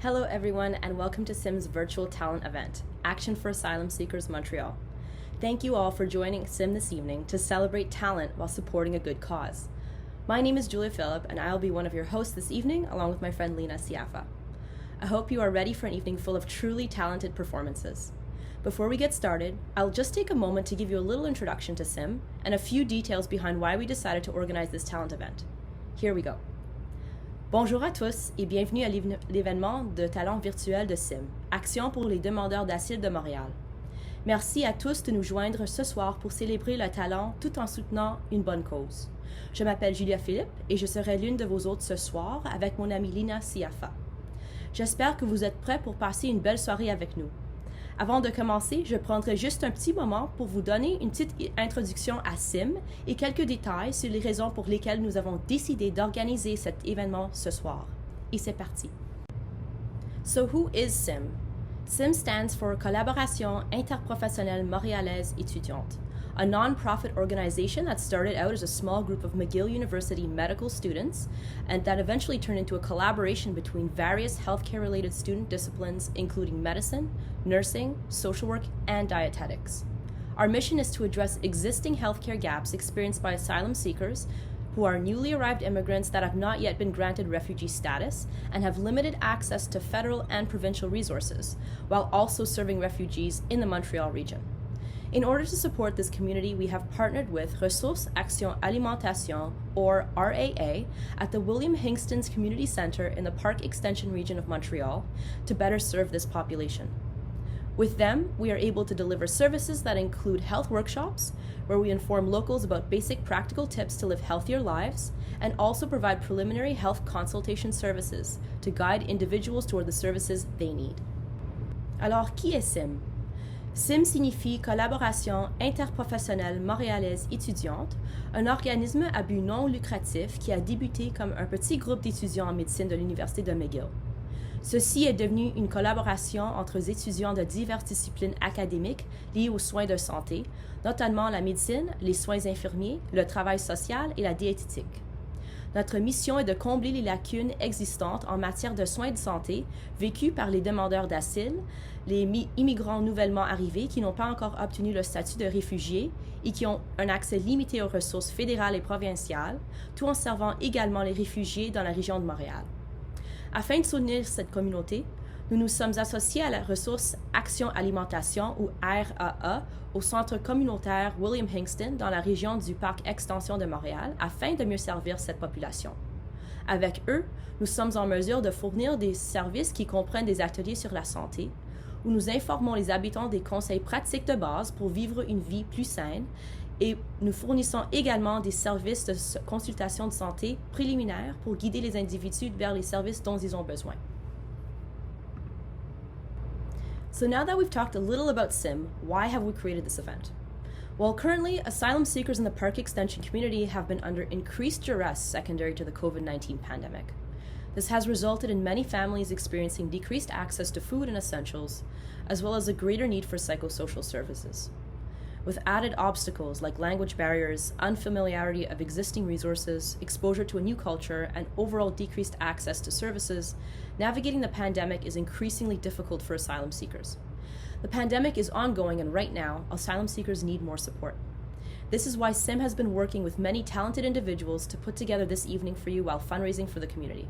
Hello everyone and welcome to CIME's Virtual Talent Event, Action for Asylum Seekers Montreal. Thank you all for joining CIME this evening to celebrate talent while supporting a good cause. My name is Julia Phillip and I will be one of your hosts this evening along with my friend Lyna Siafa. I hope you are ready for an evening full of truly talented performances. Before we get started, I'll just take a moment to give you a little introduction to CIME and a few details behind why we decided to organize this talent event. Here we go. Bonjour à tous et bienvenue à l'événement de talent virtuel de CIME, Action pour les demandeurs d'asile de Montréal. Merci à tous de nous joindre ce soir pour célébrer le talent tout en soutenant une bonne cause. Je m'appelle Julia Phillip et je serai l'une de vos hôtes ce soir avec mon amie Lyna Siafa. J'espère que vous êtes prêts pour passer une belle soirée avec nous. Avant de commencer, je prendrai juste un petit moment pour vous donner une petite introduction à CIME et quelques détails sur les raisons pour lesquelles nous avons décidé d'organiser cet événement ce soir. Et c'est parti. So who is CIME? CIME stands for Collaboration Interprofessionnelle Montréalaise Étudiante, a non-profit organization that started out as a small group of McGill University medical students and that eventually turned into a collaboration between various healthcare-related student disciplines, including medicine, nursing, social work, and dietetics. Our mission is to address existing healthcare gaps experienced by asylum seekers who are newly arrived immigrants that have not yet been granted refugee status and have limited access to federal and provincial resources, while also serving refugees in the Montreal region. In order to support this community, we have partnered with Ressource Action-Alimentation, or RAA, at the William Hingston's Community Centre in the Parc-Extension region of Montreal to better serve this population. With them, we are able to deliver services that include health workshops, where we inform locals about basic practical tips to live healthier lives, and also provide preliminary health consultation services to guide individuals toward the services they need. Alors, qui est CIME? CIME signifie Collaboration Interprofessionnelle Montréalaise Étudiante, un organisme à but non lucratif qui a débuté comme un petit groupe d'étudiants en médecine de l'Université de McGill. Ceci est devenu une collaboration entre les étudiants de diverses disciplines académiques liées aux soins de santé, notamment la médecine, les soins infirmiers, le travail social et la diététique. Notre mission est de combler les lacunes existantes en matière de soins de santé vécues par les demandeurs d'asile, les immigrants nouvellement arrivés qui n'ont pas encore obtenu le statut de réfugiés et qui ont un accès limité aux ressources fédérales et provinciales, tout en servant également les réfugiés dans la région de Montréal. Afin de soutenir cette communauté, nous nous sommes associés à la Ressource Action-Alimentation, ou RAA, au centre communautaire William Hingston dans la région du Parc-Extension de Montréal afin de mieux servir cette population. Avec eux, nous sommes en mesure de fournir des services qui comprennent des ateliers sur la santé, où nous informons les habitants des conseils pratiques de base pour vivre une vie plus saine, et nous fournissons également des services de consultation de santé préliminaires pour guider les individus vers les services dont ils ont besoin. So now that we've talked a little about CIME, why have we created this event? Well, currently, asylum seekers in the Parc-Extension community have been under increased duress secondary to the COVID-19 pandemic. This has resulted in many families experiencing decreased access to food and essentials, as well as a greater need for psychosocial services. With added obstacles like language barriers, unfamiliarity of existing resources, exposure to a new culture, and overall decreased access to services, navigating the pandemic is increasingly difficult for asylum seekers. The pandemic is ongoing, and right now, asylum seekers need more support. This is why CIME has been working with many talented individuals to put together this evening for you while fundraising for the community.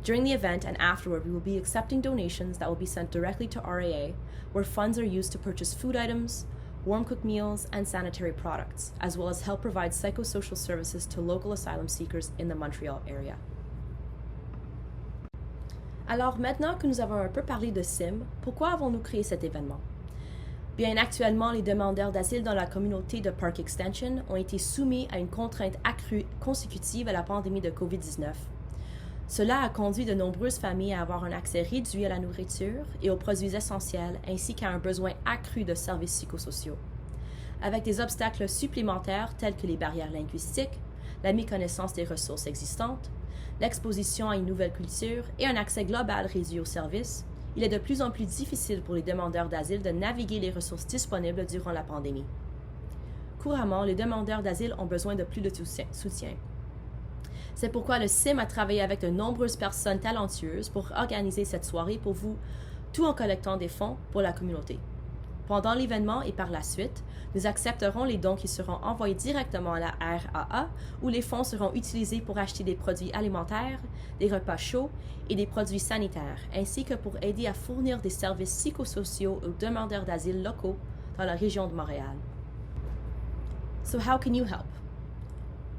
During the event and afterward, we will be accepting donations that will be sent directly to RAA, where funds are used to purchase food items, warm-cooked meals, and sanitary products, as well as help provide psychosocial services to local asylum seekers in the Montreal area. Alors maintenant que nous avons un peu parlé de CIME, pourquoi avons-nous créé cet événement? Bien, actuellement, les demandeurs d'asile dans la communauté de Parc-Extension ont été soumis à une contrainte accrue consécutive à la pandémie de COVID-19. Cela a conduit de nombreuses familles à avoir un accès réduit à la nourriture et aux produits essentiels, ainsi qu'à un besoin accru de services psychosociaux. Avec des obstacles supplémentaires tels que les barrières linguistiques, la méconnaissance des ressources existantes, l'exposition à une nouvelle culture et un accès global réduit aux services, il est de plus en plus difficile pour les demandeurs d'asile de naviguer les ressources disponibles durant la pandémie. Couramment, les demandeurs d'asile ont besoin de plus de soutien. C'est pourquoi le CIME a travaillé avec de nombreuses personnes talentueuses pour organiser cette soirée pour vous, tout en collectant des fonds pour la communauté. Pendant l'événement et par la suite, nous accepterons les dons qui seront envoyés directement à la RAA, où les fonds seront utilisés pour acheter des produits alimentaires, des repas chauds et des produits sanitaires, ainsi que pour aider à fournir des services psychosociaux aux demandeurs d'asile locaux dans la région de Montréal. So how can you help?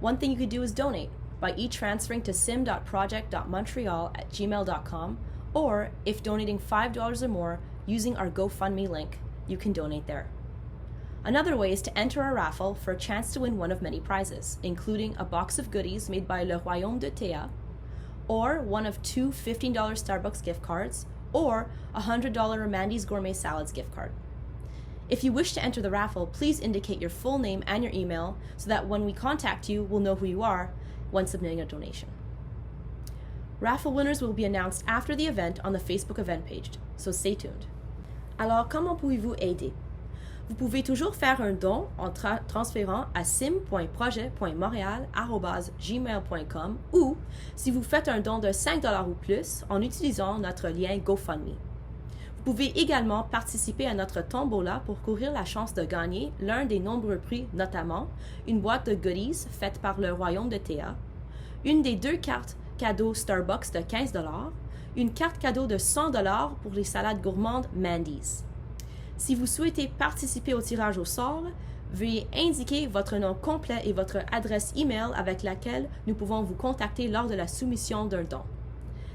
One thing you could do is donate by e-transferring to sim.project.montreal@gmail.com, or if donating $5 or more using our GoFundMe link, you can donate there. Another way is to enter a raffle for a chance to win one of many prizes, including a box of goodies made by Le Royaume de Théa, or one of two $15 Starbucks gift cards, or a $100 Mandy's Gourmet Salads gift card. If you wish to enter the raffle, please indicate your full name and your email so that when we contact you, we'll know who you are when submitting a donation. Raffle winners will be announced after the event on the Facebook event page, so stay tuned. Alors, comment pouvez-vous aider? Vous pouvez toujours faire un don en transférant à sim.projet.montreal@gmail.com ou, si vous faites un don de $5 ou plus, en utilisant notre lien GoFundMe. Vous pouvez également participer à notre tombola pour courir la chance de gagner l'un des nombreux prix, notamment une boîte de goodies faite par le Royaume de Théa, une des 2 cartes cadeaux Starbucks de $15, une carte cadeau de $100 pour les salades gourmandes Mandy's. Si vous souhaitez participer au tirage au sort, veuillez indiquer votre nom complet et votre adresse email avec laquelle nous pouvons vous contacter lors de la soumission d'un don.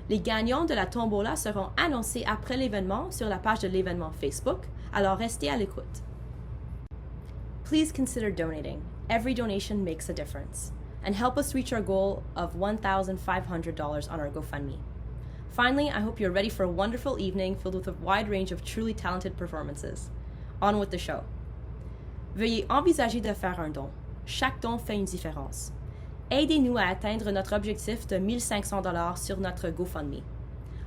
Les gagnants de la tombola seront annoncés après l'événement sur la page de l'événement Facebook, alors restez à l'écoute. Please consider donating. Every donation makes a difference. And help us reach our goal of $1,500 on our GoFundMe. Finally, I hope you're ready for a wonderful evening filled with a wide range of truly talented performances. On with the show. Veuillez envisager de faire un don. Chaque don fait une différence. Aidez-nous à atteindre notre objectif de $1,500 sur notre GoFundMe.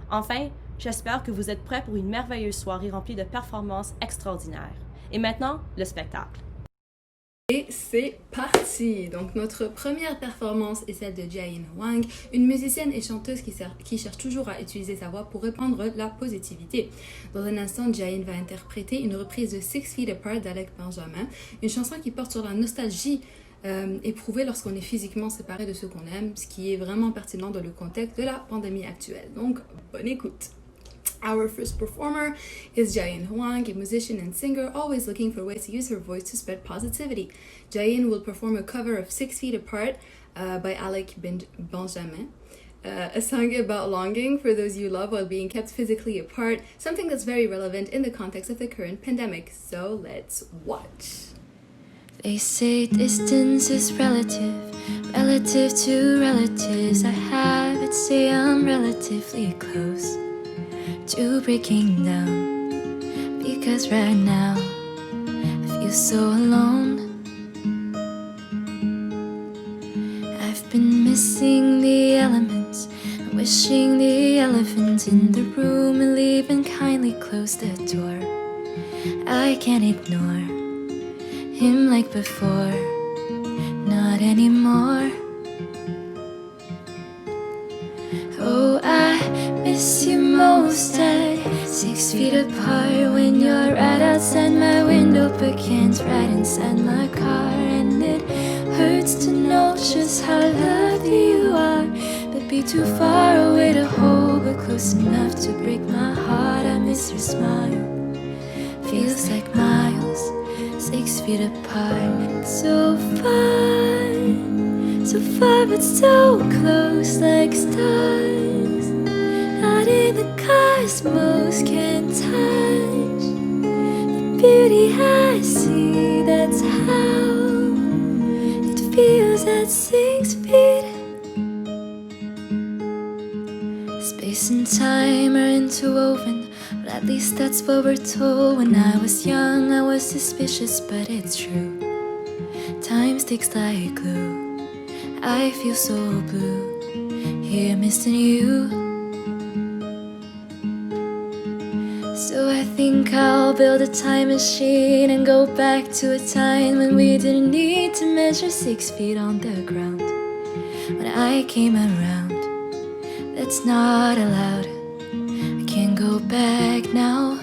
Enfin, j'espère que vous êtes prêts pour une merveilleuse soirée remplie de performances extraordinaires. Et maintenant, le spectacle. Et c'est parti! Donc notre première performance est celle de Jiayin Huang, une musicienne et chanteuse qui cherche toujours à utiliser sa voix pour répandre la positivité. Dans un instant, Jiayin va interpréter une reprise de 6 Feet Apart d'Alec Benjamin, une chanson qui porte sur la nostalgie éprouvée lorsqu'on est physiquement séparé de ceux qu'on aime, ce qui est vraiment pertinent dans le contexte de la pandémie actuelle. Donc, bonne écoute! Our first performer is Jiayin Huang, a musician and singer always looking for ways to use her voice to spread positivity. Jiayin will perform a cover of 6 Feet Apart by Alec Benjamin, a song about longing for those you love while being kept physically apart, something that's very relevant in the context of the current pandemic. So let's watch. They say distance is relative, relative to relatives. I have it, say I'm relatively close to breaking down, because right now I feel so alone. I've been missing the elements, wishing the elephant in the room, and leaving kindly close the door. I can't ignore him like before, not anymore. Oh, I miss you most at 6 feet apart, when you're right outside my window but can't right inside my car. And it hurts to know just how lovely you are, but be too far away to hold, but close enough to break my heart. I miss your smile, feels like miles, 6 feet apart. So far but so close, like stars out in the cosmos, can't touch the beauty I see. That's how it feels at 6 feet. Space and time are interwoven, but at least that's what we're told. When I was young, I was suspicious, but it's true. Time sticks like glue. I feel so blue, here missing you. So I think I'll build a time machine and go back to a time when we didn't need to measure 6 feet on the ground, when I came around. That's not allowed. I can't go back now.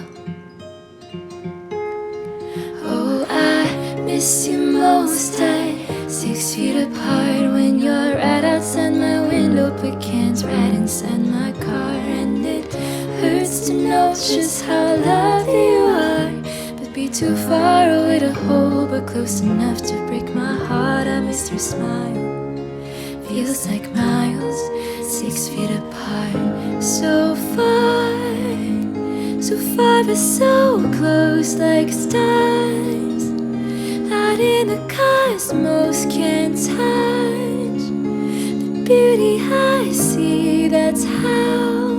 Oh, I miss you most tight, 6 feet apart when you're right outside my window, but can't right inside my car. And it hurts to know just how lovely you are, but be too far away to hold, but close enough to break my heart. I miss your smile, feels like miles, 6 feet apart. So far, so far but so close, like stars out in the cosmos can't touch the beauty I see. That's how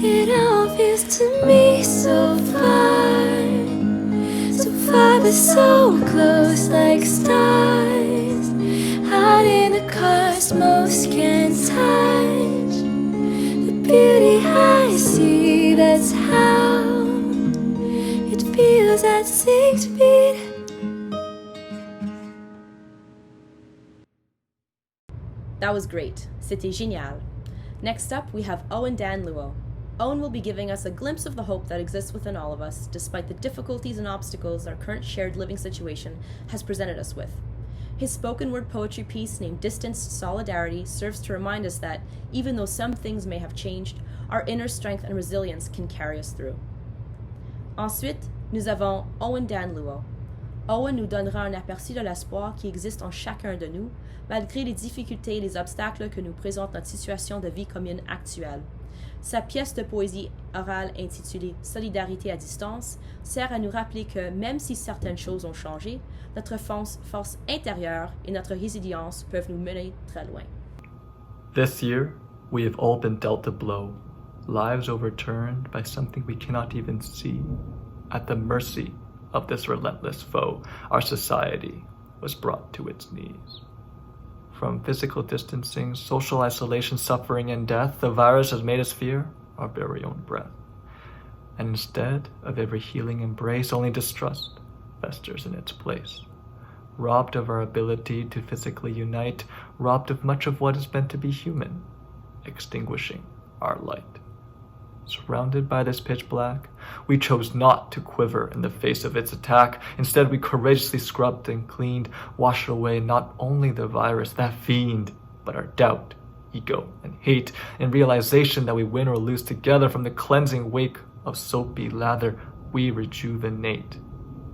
it all feels to me. So far but so close, like stars out in the cosmos can't touch the beauty I see. That's how it feels at 6 feet. That was great. C'était génial. Next up, we have Owen Dan Luo. Owen will be giving us a glimpse of the hope that exists within all of us, despite the difficulties and obstacles our current shared living situation has presented us with. His spoken word poetry piece named Distanced Solidarity serves to remind us that, even though some things may have changed, our inner strength and resilience can carry us through. Ensuite, nous avons Owen Dan Luo. Owen nous donnera un aperçu de l'espoir qui existe en chacun de nous, malgré les difficultés et les obstacles que nous présente notre situation de vie commune actuelle. Sa pièce de poésie orale intitulée Solidarité à distance sert à nous rappeler que, même si certaines choses ont changé, notre force intérieure et notre résilience peuvent nous mener très loin. This year, we have all been dealt a blow, lives overturned by something we cannot even see. At the mercy of this relentless foe, our society was brought to its knees. From physical distancing, social isolation, suffering, and death, the virus has made us fear our very own breath. And instead of every healing embrace, only distrust festers in its place. Robbed of our ability to physically unite, robbed of much of what is meant to be human, extinguishing our light. Surrounded by this pitch black, we chose not to quiver in the face of its attack. Instead, we courageously scrubbed and cleaned, washed away not only the virus, that fiend, but our doubt, ego, and hate, in realization that we win or lose together. From the cleansing wake of soapy lather, we rejuvenate.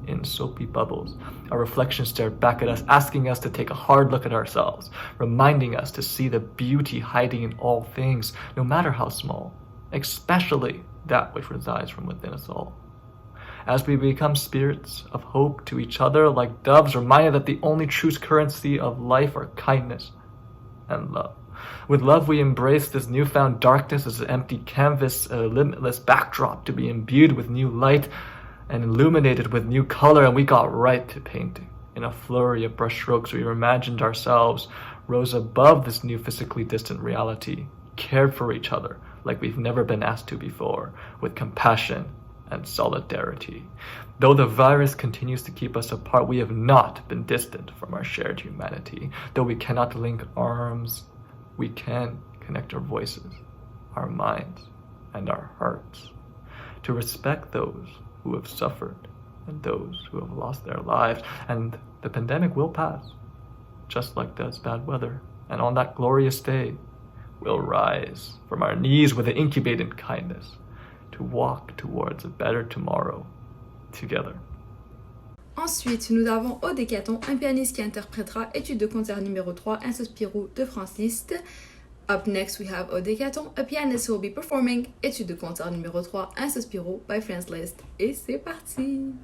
In soapy bubbles, our reflections stare back at us, asking us to take a hard look at ourselves, reminding us to see the beauty hiding in all things, no matter how small, especially that which resides from within us all. As we become spirits of hope to each other, like doves, reminded that the only true currency of life are kindness and love. With love, we embrace this newfound darkness as an empty canvas, a limitless backdrop to be imbued with new light and illuminated with new color, and we got right to painting. In a flurry of brushstrokes, we imagined ourselves rose above this new physically distant reality, cared for each other like we've never been asked to before, with compassion and solidarity. Though the virus continues to keep us apart, we have not been distant from our shared humanity. Though we cannot link arms, we can connect our voices, our minds, and our hearts, to respect those who have suffered and those who have lost their lives. And the pandemic will pass, just like does bad weather. And on that glorious day, we'll rise from our knees with an incubated kindness to walk towards a better tomorrow together. Ensuite, nous avons Odhecaton, un pianiste qui interprétera Étude de concert numéro 3, un sospiro de France Liste. Up next, we have Odhecaton, a pianist who will be performing Étude de concert numéro 3, un sospiro by France Liste. Et c'est parti!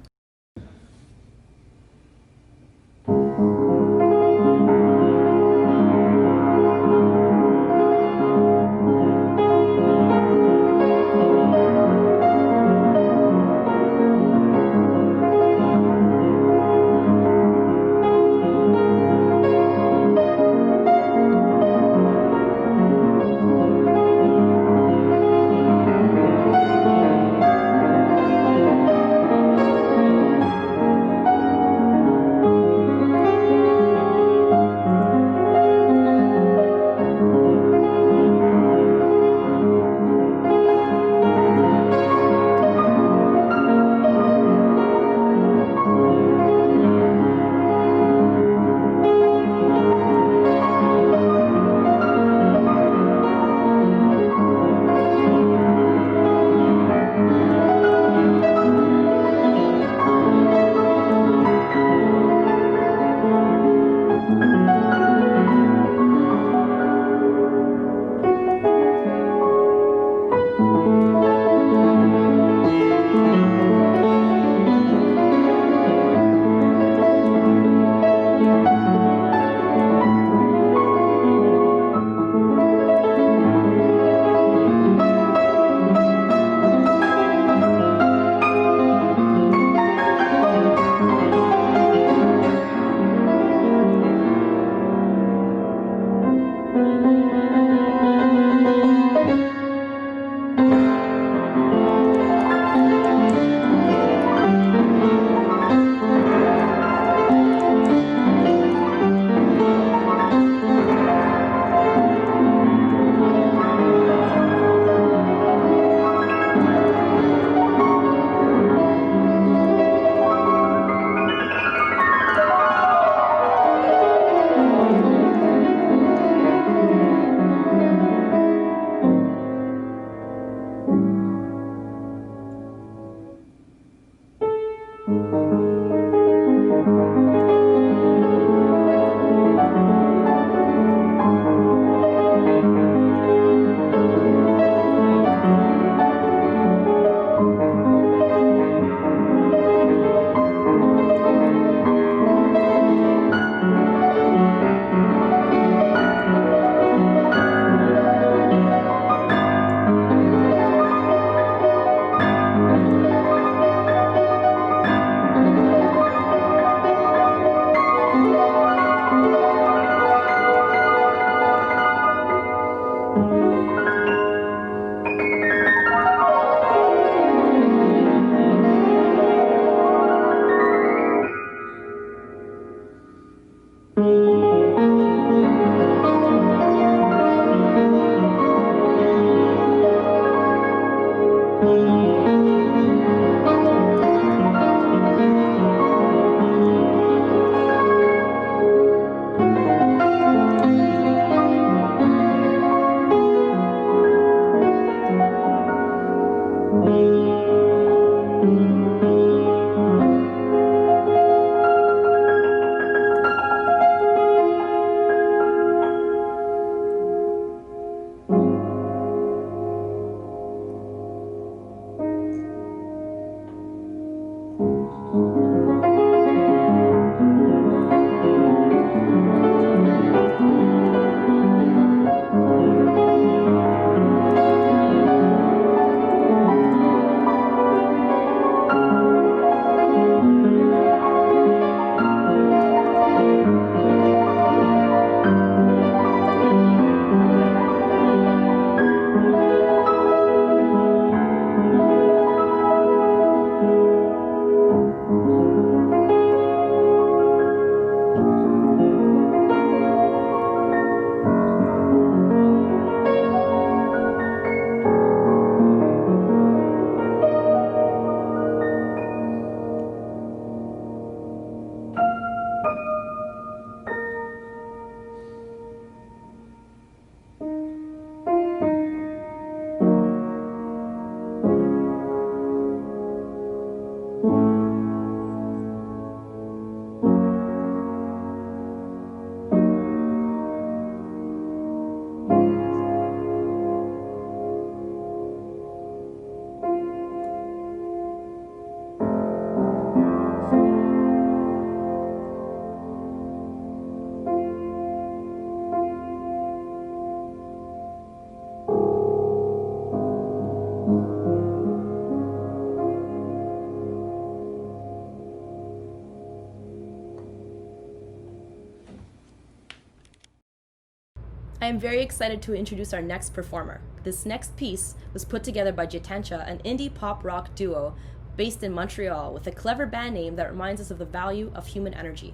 I am very excited to introduce our next performer. This next piece was put together by Jitensha, an indie pop rock duo based in Montreal with a clever band name that reminds us of the value of human energy.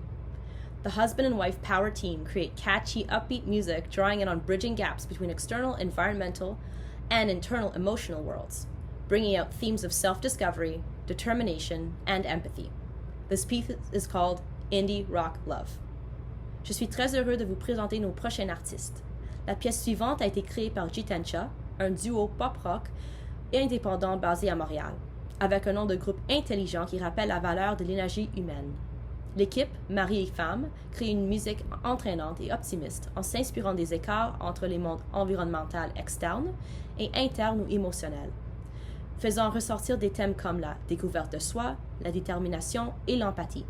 The husband and wife power team create catchy, upbeat music, drawing in on bridging gaps between external environmental and internal emotional worlds, bringing out themes of self-discovery, determination, and empathy. This piece is called Indie Rock Love. Je suis très heureux de vous présenter nos prochains artistes. La pièce suivante a été créée par Jitensha, un duo pop-rock et indépendant basé à Montréal, avec un nom de groupe intelligent qui rappelle la valeur de l'énergie humaine. L'équipe, mari et femme, crée une musique entraînante et optimiste en s'inspirant des écarts entre les mondes environnemental externes et internes ou émotionnels, faisant ressortir des thèmes comme la découverte de soi, la détermination et l'empathie.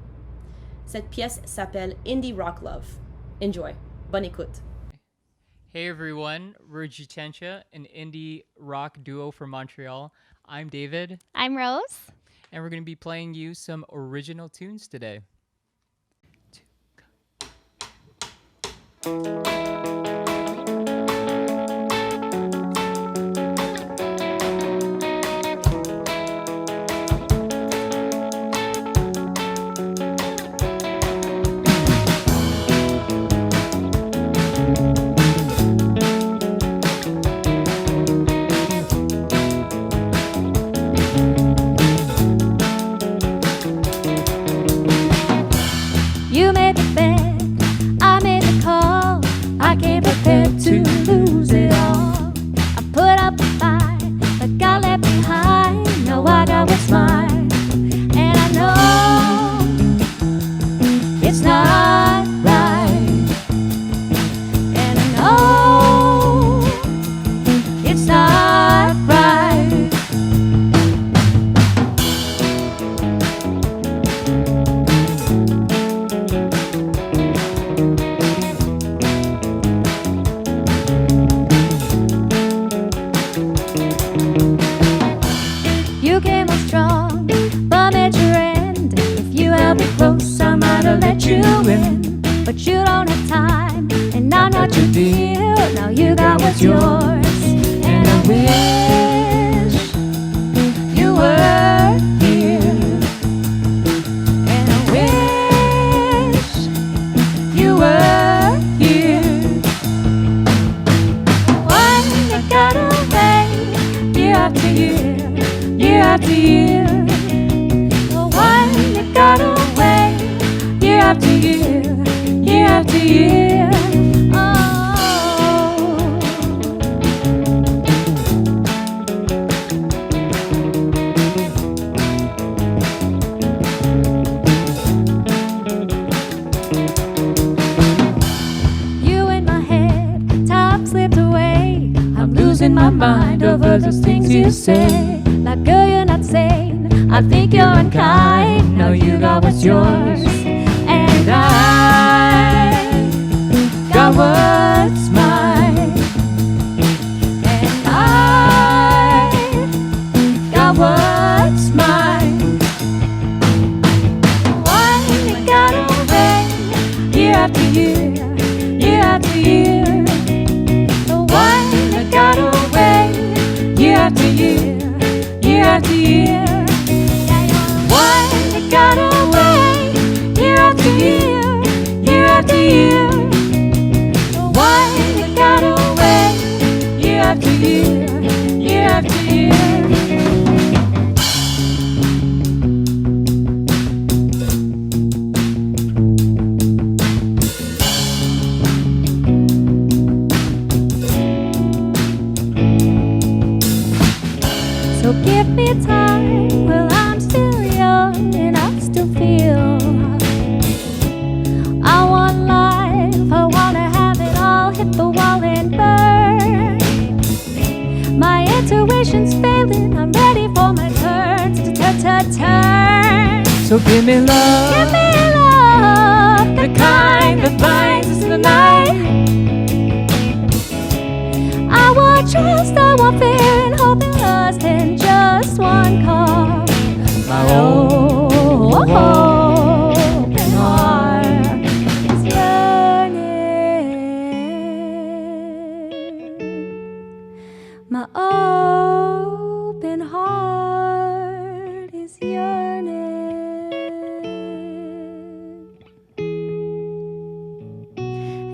Cette pièce s'appelle Indie Rock Love. Enjoy. Bonne écoute. Hey everyone, we're Jitensha, an indie rock duo from Montreal. I'm David. I'm Rose. And we're going to be playing you some original tunes today. You made the bed, I made the call. I came prepared to lose it all. I put up a fight, but God left behind. Now I got what's mine, and I know it's not right. And I know it's not right. You came on strong, but at your end, if you held me close, I might have let you in. But you don't have time, and I'm not your deal. Now you got what's yours, and I wish you were here. And I wish you were here. Why you got away year after year? year after year. The one that got away, year after year, year after year. In my mind over those things you say. Like, girl, you're not sane. I think you're unkind. No, you got what's yours, and I got what's mine. And I got what's mine. One that got away, year after year, year after year. The one that got away, year after year, year after year. One that got away, year after year, year after year. The one that got away, year after year, year after year. So give me time while I'm still young and I still feel I want life, I want to have it all, hit the wall and burn. My intuition's failing, I'm ready for my turn to turn. So give me love, Give me love, the kind that binds us in the night. I want trust, I want fear and hope and lust in just one call. My open heart is yearning. My open heart is yearning.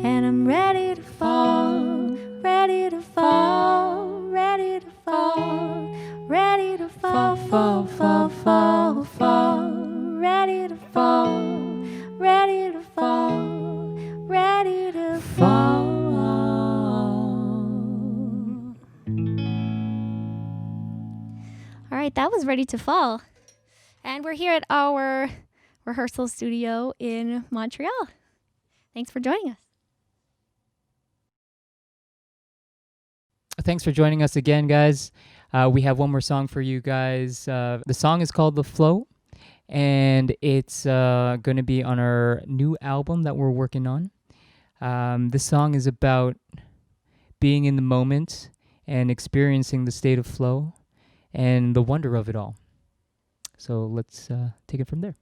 And I'm ready to fall, ready to fall, ready to fall, ready to fall, fall, fall, fall, fall, ready to fall, ready to fall, ready to fall. All right, that was Ready to Fall. And we're here at our rehearsal studio in Montreal. Thanks for joining us. Thanks for joining us again, guys. We have one more song for you guys. The song is called The Flow, and it's going to be on our new album that we're working on. This song is about being in the moment and experiencing the state of flow and the wonder of it all. So let's take it from there.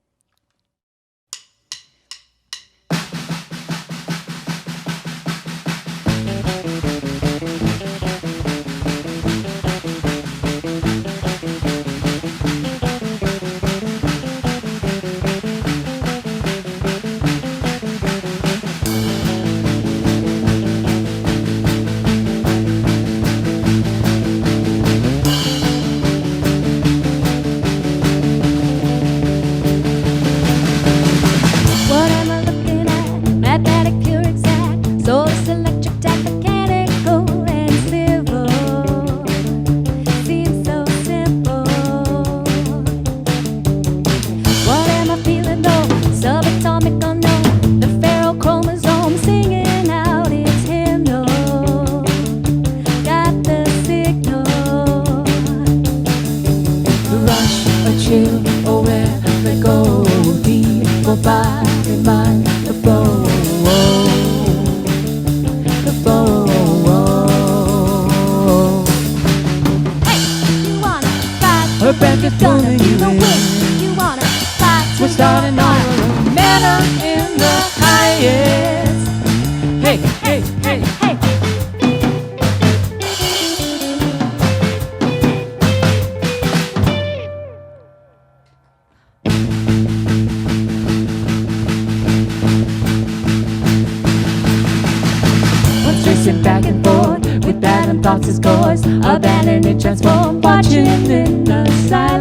Thoughts as cores, abandoned and transformed, watching in the silence.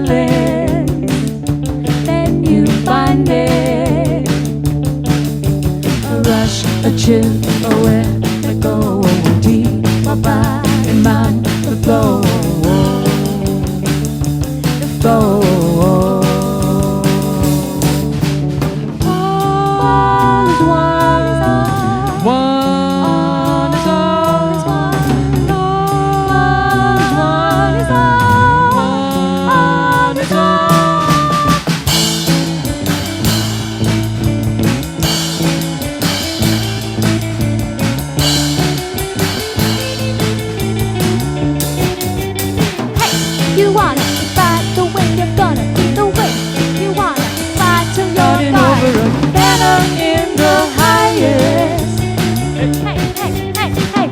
shift away, let go, deep, my body, mind, the flow, the flow. All is one, one is all, is one, all is one, is all, one is all. You wanna fight the way you're gonna be the way you wanna fight till you're Starting gone. over a banner in the highest. Hey, hey, hey, hey.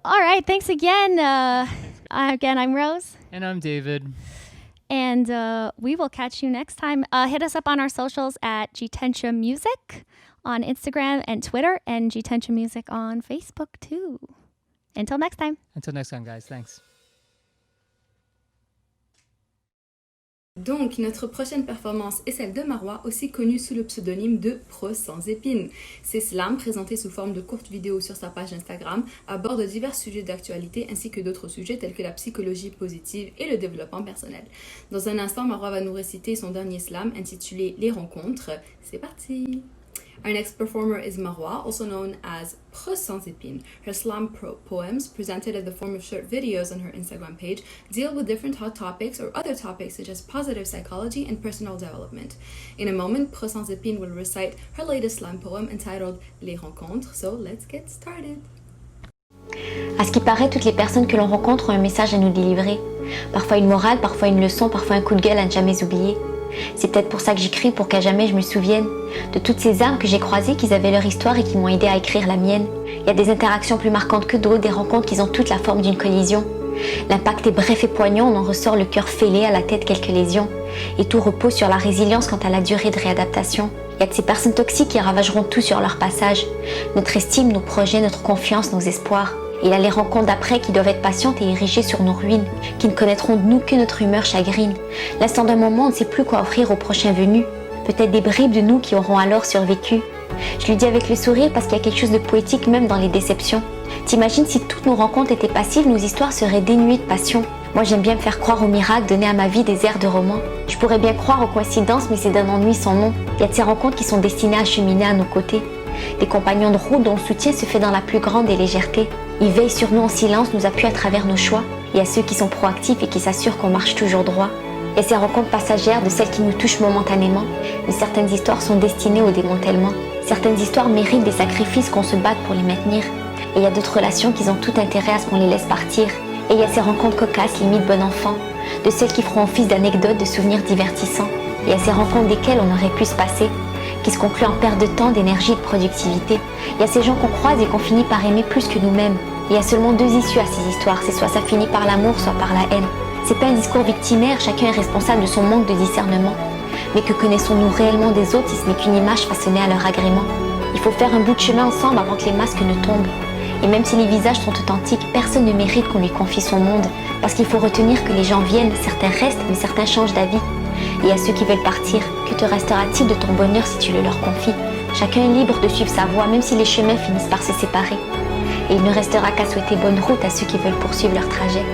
All right, thanks again. Again, I'm Rose, And I'm David. and we will catch you next time. Hit us up on our socials at Jitensha Music on Instagram and Twitter, and Jitensha Music on Facebook too. Until next time. Until next time, guys. Thanks. Donc, notre prochaine performance est celle de Marois, aussi connue sous le pseudonyme de Prose sans épine. Ses slams, présentés sous forme de courtes vidéos sur sa page Instagram, abordent divers sujets d'actualité ainsi que d'autres sujets tels que la psychologie positive et le développement personnel. Dans un instant, Marois va nous réciter son dernier slam intitulé Les Rencontres. C'est parti! Our next performer is Marois, also known as Prose sans épine. Her slam poems, presented in the form of short videos on her Instagram page, deal with different hot topics or other topics such as positive psychology and personal development. In a moment, Prose sans épine will recite her latest slam poem entitled Les Rencontres, so let's get started. À ce qui paraît, toutes les personnes que l'on rencontre ont un message à nous délivrer. Parfois une morale, parfois une leçon, parfois un coup de gueule à ne jamais oublier. C'est peut-être pour ça que j'écris, pour qu'à jamais je me souvienne de toutes ces âmes que j'ai croisées, qui avaient leur histoire et qui m'ont aidé à écrire la mienne. Il y a des interactions plus marquantes que d'autres, des rencontres qui ont toute la forme d'une collision. L'impact est bref et poignant, on en ressort le cœur fêlé, à la tête quelques lésions. Et tout repose sur la résilience quant à la durée de réadaptation. Il y a de ces personnes toxiques qui ravageront tout sur leur passage. Notre estime, nos projets, notre confiance, nos espoirs. Et il y a les rencontres d'après qui doivent être patientes et érigées sur nos ruines, qui ne connaîtront de nous que notre humeur chagrine. L'instant d'un moment, on ne sait plus quoi offrir au prochain venu. Peut-être des bribes de nous qui auront alors survécu. Je le dis avec le sourire parce qu'il y a quelque chose de poétique même dans les déceptions. T'imagines si toutes nos rencontres étaient passives, nos histoires seraient dénuées de passion. Moi j'aime bien me faire croire aux miracles, donner à ma vie des airs de roman. Je pourrais bien croire aux coïncidences, mais c'est d'un ennui sans nom. Il y a de ces rencontres qui sont destinées à cheminer à nos côtés. Des compagnons de route dont le soutien se fait dans la plus grande des légèretés. Ils veillent sur nous en silence, nous appuient à travers nos choix. Il y a ceux qui sont proactifs et qui s'assurent qu'on marche toujours droit. Il y a ces rencontres passagères de celles qui nous touchent momentanément. Mais certaines histoires sont destinées au démantèlement. Certaines histoires méritent des sacrifices, qu'on se batte pour les maintenir. Et il y a d'autres relations qui ont tout intérêt à ce qu'on les laisse partir. Et il y a ces rencontres cocasses, limite bon enfant, de celles qui feront office d'anecdotes, de souvenirs divertissants. Et il y a ces rencontres desquelles on aurait pu se passer, qui se concluent en perte de temps, d'énergie et de productivité. Il y a ces gens qu'on croise et qu'on finit par aimer plus que nous-mêmes. Il y a seulement deux issues à ces histoires, c'est soit ça finit par l'amour, soit par la haine. C'est pas un discours victimaire, chacun est responsable de son manque de discernement. Mais que connaissons-nous réellement des autres si ce n'est qu'une image façonnée à leur agrément? Il faut faire un bout de chemin ensemble avant que les masques ne tombent. Et même si les visages sont authentiques, personne ne mérite qu'on lui confie son monde. Parce qu'il faut retenir que les gens viennent, certains restent, mais certains changent d'avis. Et à ceux qui veulent partir, que te restera-t-il de ton bonheur si tu le leur confies? Chacun est libre de suivre sa voie, même si les chemins finissent par se séparer. Et il ne restera qu'à souhaiter bonne route à ceux qui veulent poursuivre leur trajet.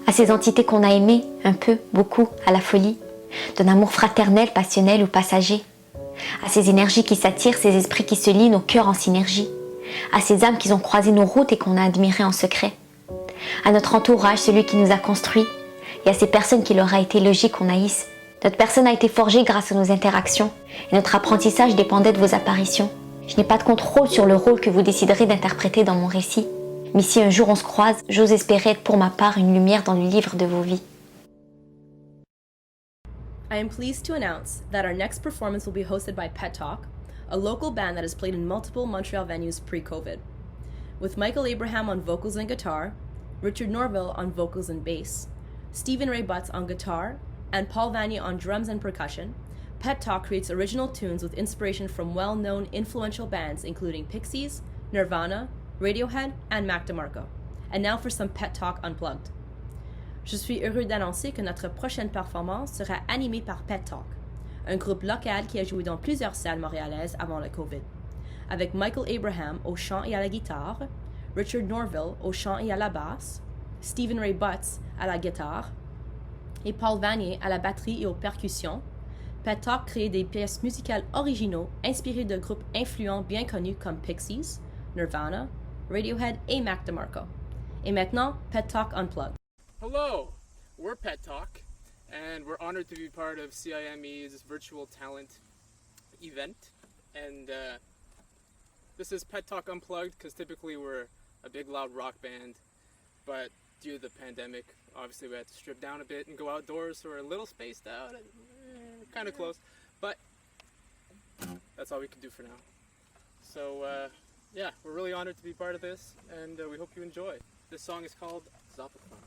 À ces entités qu'on a aimées, un peu, beaucoup, à la folie, d'un amour fraternel, passionnel ou passager. À ces énergies qui s'attirent, ces esprits qui se lient, nos cœurs en synergie. À ces âmes qui ont croisé nos routes et qu'on a admirées en secret. À notre entourage, celui qui nous a construits, et à ces personnes qu'il aura été logique qu'on haïsse. Notre personne a été forgée grâce à nos interactions, et notre apprentissage dépendait de vos apparitions. Je n'ai pas de contrôle sur le rôle que vous déciderez d'interpréter dans mon récit. Mais si un jour on se croise, j'ose espérer être pour ma part une lumière dans le livre de vos vies. I am pleased to announce that our next performance will be hosted by Pet Talk, a local band that has played in multiple Montreal venues pre-COVID. With Michael Abraham on vocals and guitar, Richard Norville on vocals and bass, Stephen Ray Butts on guitar, and Paul Vanier on drums and percussion, Pet Talk creates original tunes with inspiration from well-known influential bands including Pixies, Nirvana, Radiohead, and Mac DeMarco. And now for some Pet Talk Unplugged. Je suis heureux d'annoncer que notre prochaine performance sera animée par Pet Talk, un groupe local qui a joué dans plusieurs salles montréalaises avant le COVID, avec Michael Abraham au chant et à la guitare, Richard Norville au chant et à la basse, Stephen Ray Butts à la guitare et Paul Vanier à la batterie et aux percussions. Pet Talk crée des pièces musicales originaux inspirées de groupes influents bien connus comme Pixies, Nirvana, Radiohead et Mac DeMarco. Et maintenant, Pet Talk Unplugged. Hello, we're Pet Talk, and we're honored to be part of CIME's Virtual Talent Event. And this is Pet Talk Unplugged because typically we're a big loud rock band, but due to the pandemic, obviously we had to strip down a bit and go outdoors, so we're a little spaced out, kind of close, but that's all we can do for now. So yeah, we're really honored to be part of this, and we hope you enjoy. This song is called Zapathan.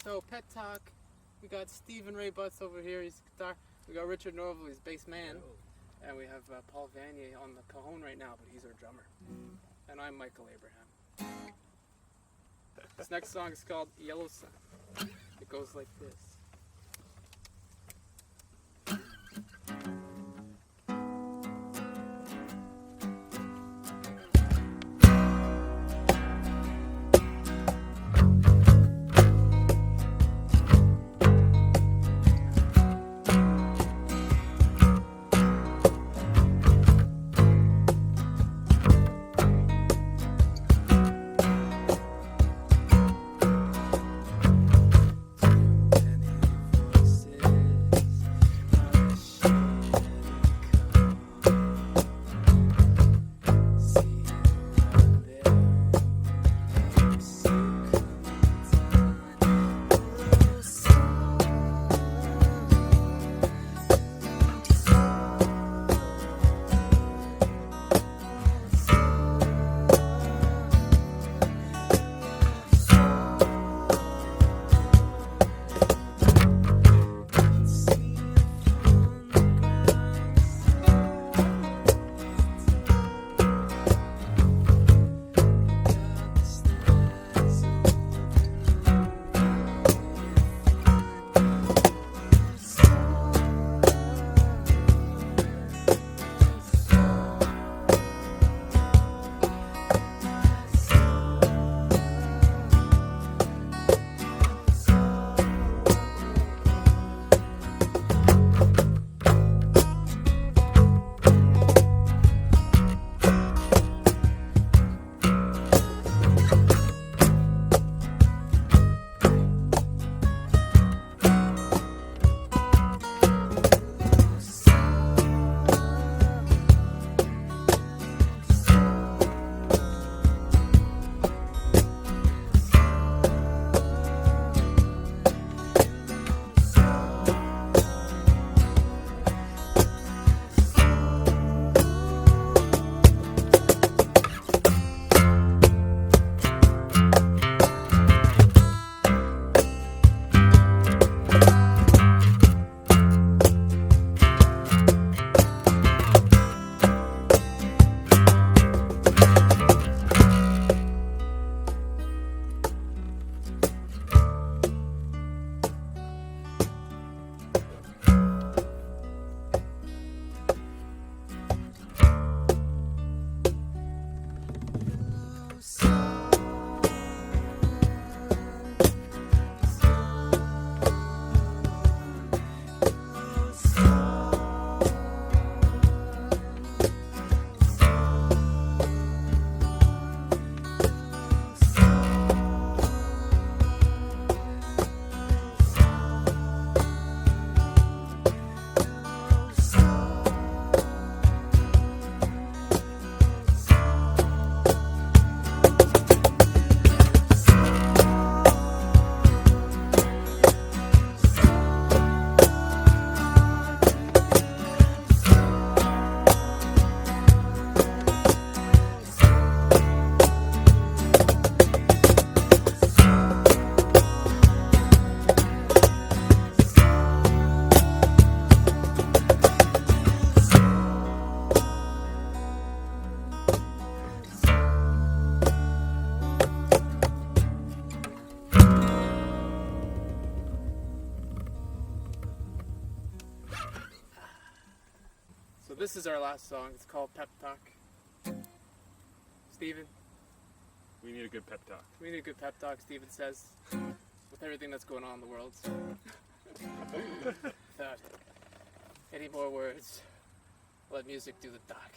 So Pet Talk, we got Stephen Ray Butts over here, he's guitar. We got Richard Norville, he's bass man. And we have Paul Vanier on the cajon right now, but he's our drummer. And I'm Michael Abraham. This next song is called Yellow Sun. It goes like this. So this is our last song. It's called Pep Talk. Steven? We need a good pep talk. We need a good pep talk, Steven says, with everything that's going on in the world. So. Without any more words, let music do the talk.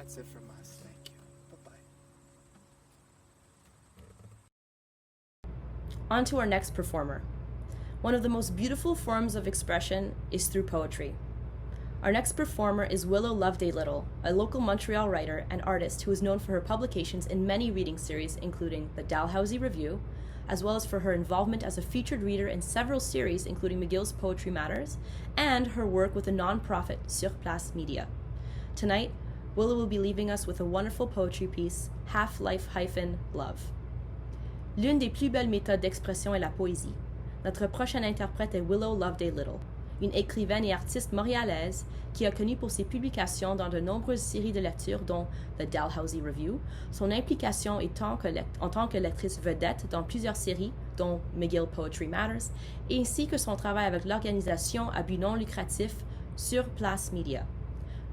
That's it from us. Thank you. Bye-bye. On to our next performer. One of the most beautiful forms of expression is through poetry. Our next performer is Willow Loveday Little, a local Montreal writer and artist who is known for her publications in many reading series, including the Dalhousie Review, as well as for her involvement as a featured reader in several series, including McGill's Poetry Matters, and her work with the non-profit Sur Place Media. Tonight, Willow will be leaving us with a wonderful poetry piece, Half-Life-Love. L'une des plus belles méthodes d'expression est la poésie. Notre prochaine interprète est Willow Loveday Little, une écrivaine et artiste montréalaise qui a connu pour ses publications dans de nombreuses séries de lecture dont The Dalhousie Review, son implication en tant que lectrice vedette dans plusieurs séries dont McGill Poetry Matters, ainsi que son travail avec l'organisation à but non lucratif Sur Place Media.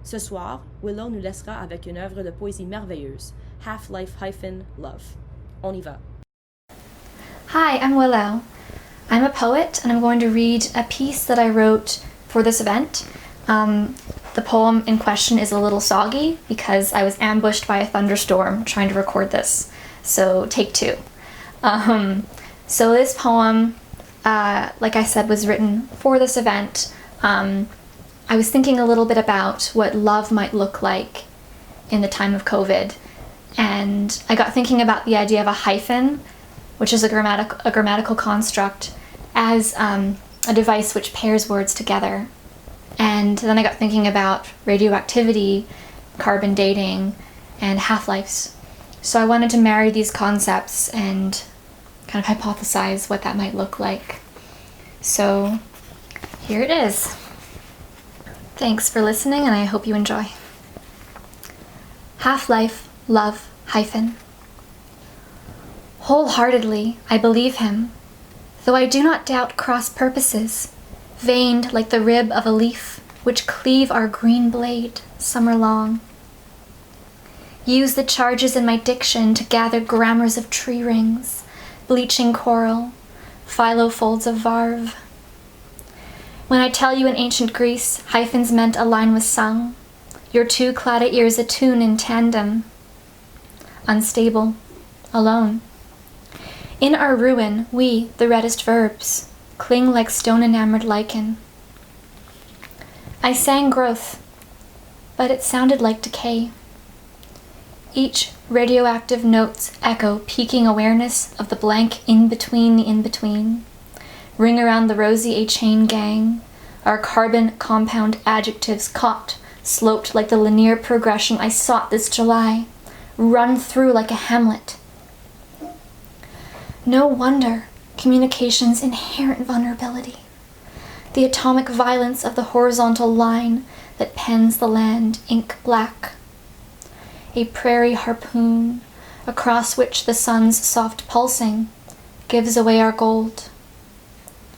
Ce soir, Willow nous laissera avec une œuvre de poésie merveilleuse, Half-Life-Love. On y va. Hi, I'm Willow. I'm a poet, and I'm going to read a piece that I wrote for this event. The poem in question is a little soggy because I was ambushed by a thunderstorm trying to record this. So take two. So this poem, like I said, was written for this event. I was thinking a little bit about what love might look like in the time of COVID. And I got thinking about the idea of a hyphen, which is a grammatical construct, as a device which pairs words together. And then I got thinking about radioactivity, carbon dating, and half-lives. So I wanted to marry these concepts and kind of hypothesize what that might look like. So here it is. Thanks for listening, and I hope you enjoy. Half-life, love, hyphen. Wholeheartedly, I believe him, though I do not doubt cross purposes, veined like the rib of a leaf, which cleave our green blade summer long. Use the charges in my diction to gather grammars of tree rings, bleaching coral, phyllofolds of varve. When I tell you in ancient Greece, hyphens meant a line was sung, your two clada ears attune in tandem, unstable, alone. In our ruin, we, the reddest verbs, cling like stone-enamored lichen. I sang growth, but it sounded like decay. Each radioactive note's echo piquing awareness of the blank in-between the in-between. Ring around the rosy a chain gang, our carbon compound adjectives caught, sloped like the linear progression I sought this July, run through like a Hamlet. No wonder communication's inherent vulnerability, the atomic violence of the horizontal line that pens the land ink black. A prairie harpoon, across which the sun's soft pulsing gives away our gold.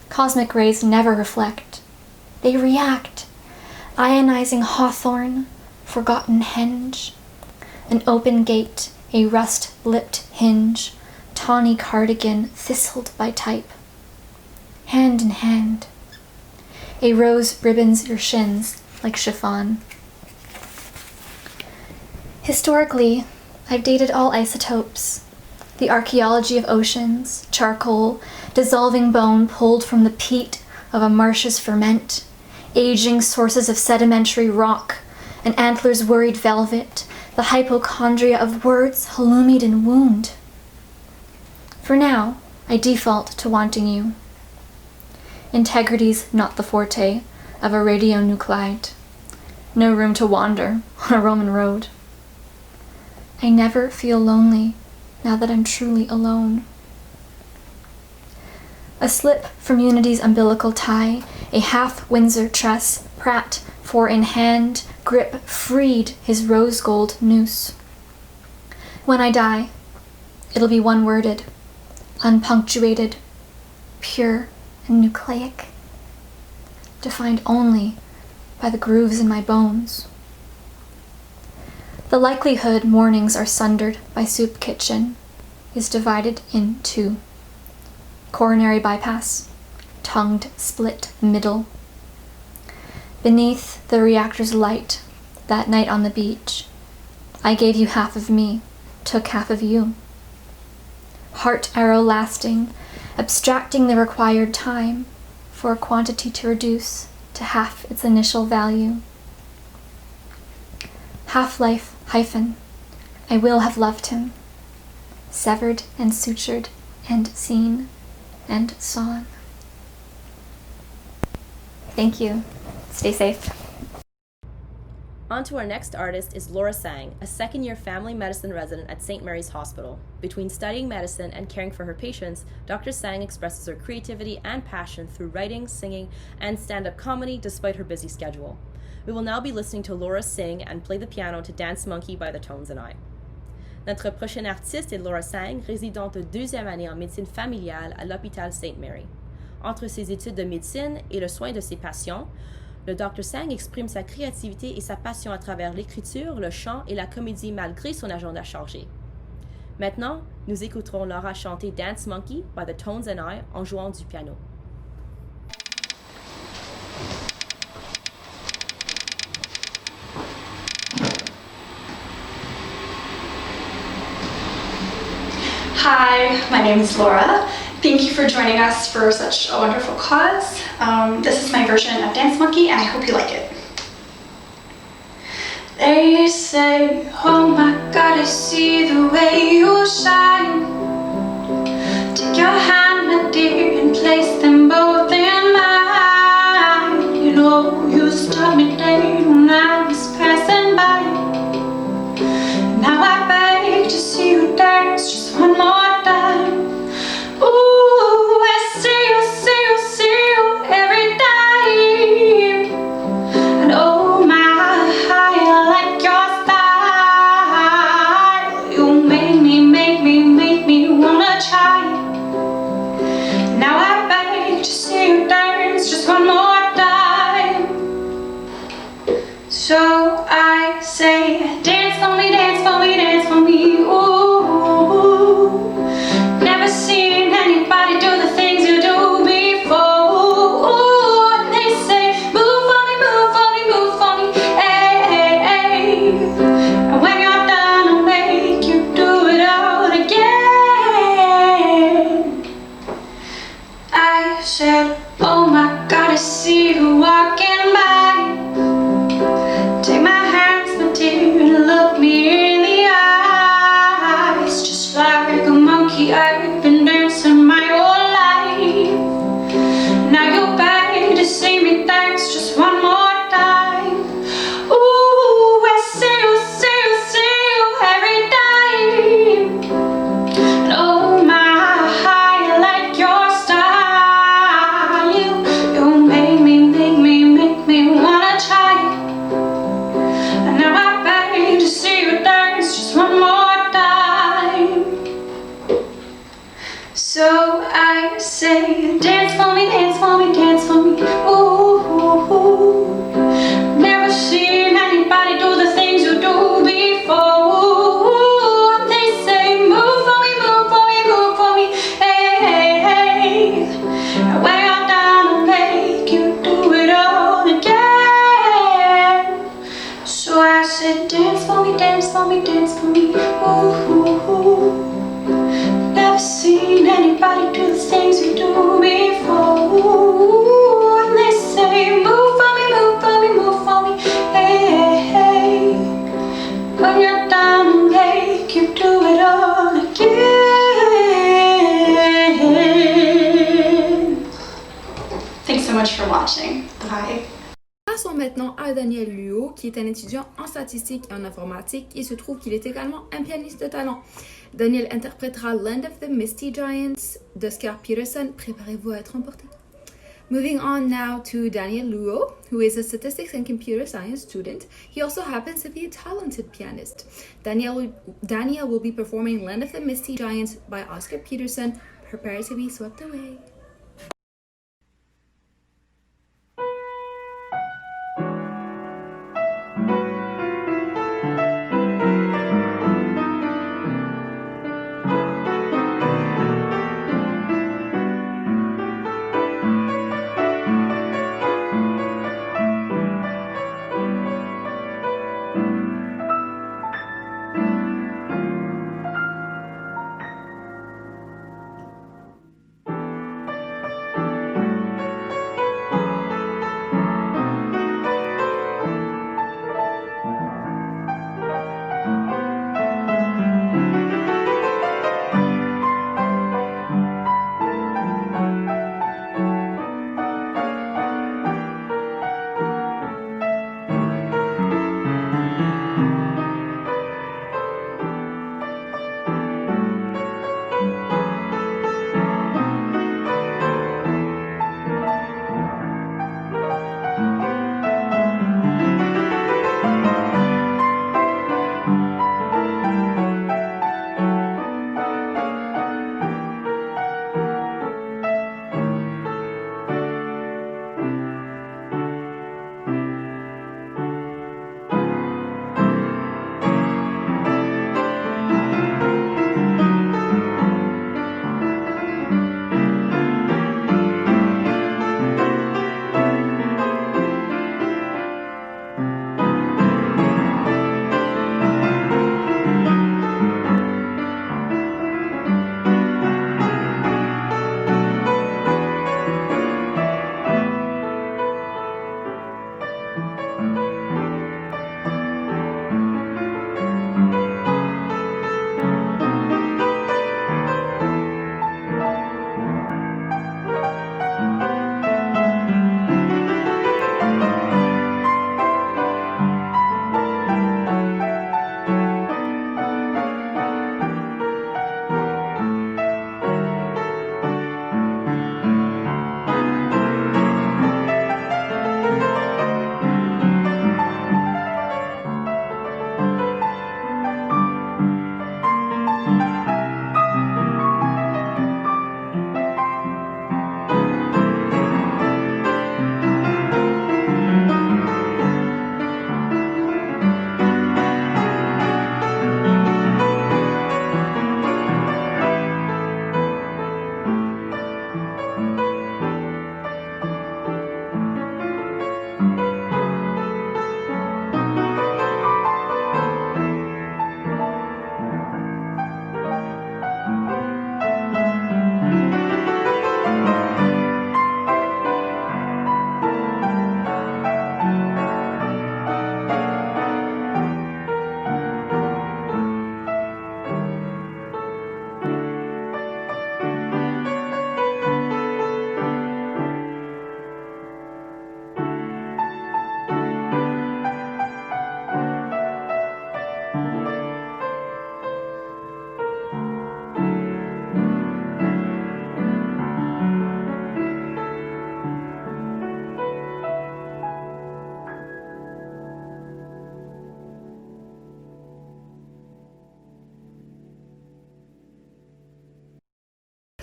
Cosmic rays never reflect. They react, ionizing hawthorn, forgotten henge, an open gate, a rust-lipped hinge, tawny cardigan thistled by type. Hand in hand. A rose ribbons your shins like chiffon. Historically, I've dated all isotopes. The archaeology of oceans, charcoal, dissolving bone pulled from the peat of a marsh's ferment, aging sources of sedimentary rock, an antler's worried velvet, the hypochondria of words halloumied in wound. For now, I default to wanting you. Integrity's not the forte of a radionuclide. No room to wander on a Roman road. I never feel lonely now that I'm truly alone. A slip from unity's umbilical tie, a half-Windsor tress, Pratt, four in hand, grip freed his rose gold noose. When I die, it'll be one-worded, unpunctuated, pure and nucleic, defined only by the grooves in my bones. The likelihood mornings are sundered by soup kitchen is divided in two. Coronary bypass, tongued split middle. Beneath the reactor's light, that night on the beach, I gave you half of me, took half of you. heart arrow lasting, abstracting the required time for a quantity to reduce to half its initial value. Half-life hyphen, I will have loved him, severed and sutured and seen and sawn. Thank you. Stay safe. On to our next artist is Laura Sang, a second-year family medicine resident at St. Mary's Hospital. Between studying medicine and caring for her patients, Dr. Sang expresses her creativity and passion through writing, singing, and stand-up comedy despite her busy schedule. We will now be listening to Laura sing and play the piano to Dance Monkey by the Tones and I. Notre prochaine artiste est Laura Sang, résidente de deuxième année en médecine familiale à l'hôpital St. Mary. Entre ses études de médecine et le soin de ses patients, le Dr. Sang exprime sa créativité et sa passion à travers l'écriture, le chant et la comédie malgré son agenda chargé. Maintenant, nous écouterons Laura chanter Dance Monkey by the Tones and I en jouant du piano. Hi, my name is Laura. Thank you for joining us for such a wonderful cause. This is my version of Dance Monkey, and I hope you like it. They say, oh my God, I see the way you shine. Take your hand, my dear, and place them both in mine. You know, you stopped me dead when I was passing by. Now I beg to see you dance just one more time. Ooh, I see you every time. And oh my, I like your style. You make me wanna try. Now I beg to see you dance just one more time. So I say, dance for me, dance for me, dance for me. Ooh, never seen anybody do the things you do before. Ooh, and they say, move for me, move for me, move for me. Hey, hey, hey. And when you're done, I'll make you do it all again. I said, oh my God, I see you walking by. Take my hands, my dear, and look me in the eyes. Just like a monkey, I've been dancing my whole life. Now you're back to see me dance just one more time. Ooh, I see you every time. And oh my, I like your style. You make me wanna try. And now I beg to see you dance just one more time. So I say, dance for me, dance for me, dance for me. Ooh, never seen anybody do the things you do before. Ooh, they say, move for me, move for me, move for me. Hey, hey, hey. And when you're done, I'll make you do it all again. So I said, dance for me, dance for me, dance for me. Ooh, never seen anybody do the things you do before. Ooh, and they say, move for me, move for me, move for me. Hey, hey, hey. When you're done, I'll make you do it all again. Thanks so much for watching. Bye. Passons maintenant à Daniel Luo, qui est un étudiant en statistique et en informatique. Il se trouve qu'il est également un pianiste de talent. Daniel interprétera Land of the Misty Giants d'Oscar Peterson. Préparez-vous à être emporté. Moving on now to Daniel Luo, who is a statistics and computer science student. He also happens to be a talented pianist. Daniel will be performing Land of the Misty Giants by Oscar Peterson. Prepare to be swept away.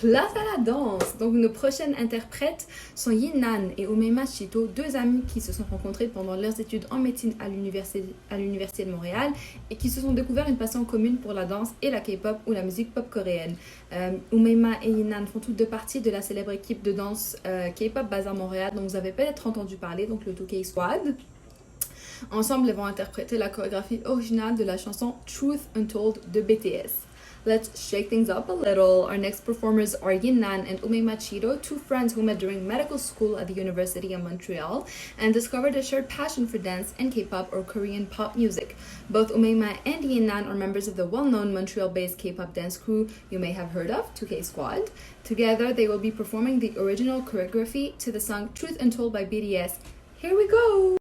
Place à la danse. Donc nos prochaines interprètes sont Yin Nan et Oumayma Chetto, deux amis qui se sont rencontrés pendant leurs études en médecine à l'université de Montréal et qui se sont découverts une passion commune pour la danse et la K-pop ou la musique pop coréenne. Oumayma et Yin Nan font toutes deux partie de la célèbre équipe de danse K-pop basée à Montréal dont vous avez peut-être entendu parler, donc le 2K Squad. Ensemble, ils vont interpréter la chorégraphie originale de la chanson Truth Untold de BTS. Let's shake things up a little. Our next performers are Yin Nan and Oumayma Chetto, two friends who met during medical school at the University of Montreal and discovered a shared passion for dance and K-pop or Korean pop music. Both Oumayma and Yin Nan are members of the well-known Montreal-based K-pop dance crew you may have heard of, 2K Squad. Together, they will be performing the original choreography to the song Truth Untold by BTS. Here we go!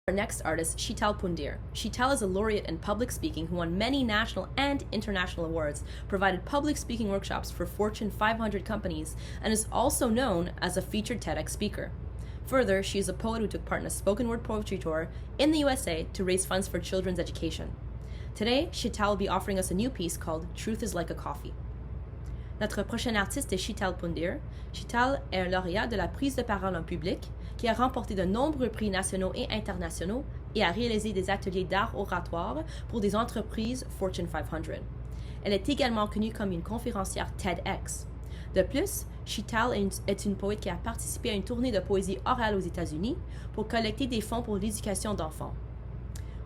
Our next artist, Sheetal Pundir. Sheetal is a laureate in public speaking who won many national and international awards, provided public speaking workshops for Fortune 500 companies, and is also known as a featured TEDx speaker. Further, she is a poet who took part in a spoken word poetry tour in the USA to raise funds for children's education. Today, Sheetal will be offering us a new piece called Truth is Like a Coffee. Notre prochaine artiste est Sheetal Pundir. Sheetal est un lauréat de la prise de parole en public qui a remporté de nombreux prix nationaux et internationaux et a réalisé des ateliers d'art oratoire pour des entreprises Fortune 500. Elle est également connue comme une conférencière TEDx. De plus, Sheetal est une poète qui a participé à une tournée de poésie orale aux États-Unis pour collecter des fonds pour l'éducation d'enfants.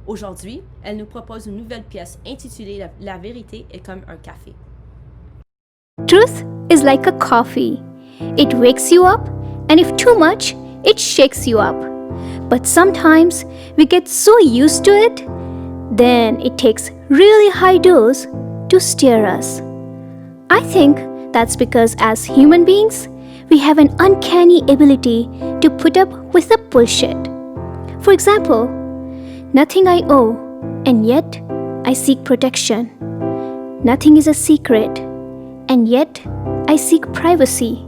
Aujourd'hui, elle nous propose une nouvelle pièce intitulée La vérité est comme un café. Truth is like a coffee. It wakes you up, and if too much, it shakes you up. But sometimes we get so used to it, then it takes really high dose to steer us. I think that's because as human beings, we have an uncanny ability to put up with the bullshit. For example, nothing I owe, and yet I seek protection. Nothing is a secret, and yet I seek privacy.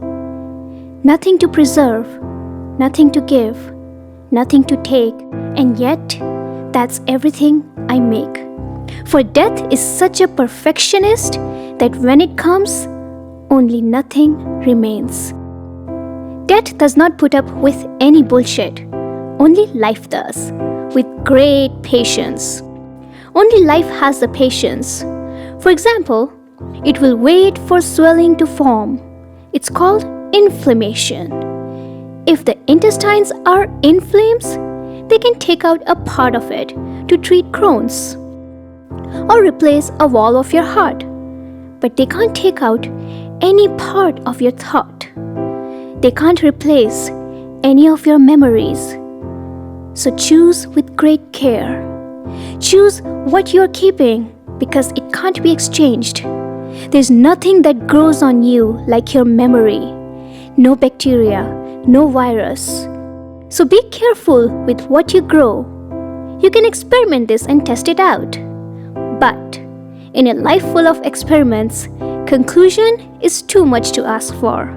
Nothing to preserve, nothing to give, nothing to take, and yet that's everything I make. For death is such a perfectionist that when it comes, only nothing remains. Death does not put up with any bullshit. Only life does, with great patience. Only life has the patience. For example, it will wait for swelling to form. It's called inflammation. If the intestines are in flames, they can take out a part of it to treat Crohn's or replace a wall of your heart, but they can't take out any part of your thought. They can't replace any of your memories. So choose with great care. Choose what you're keeping because it can't be exchanged. There's nothing that grows on you like your memory. No bacteria, no virus. So be careful with what you grow. You can experiment this and test it out. But in a life full of experiments, conclusion is too much to ask for.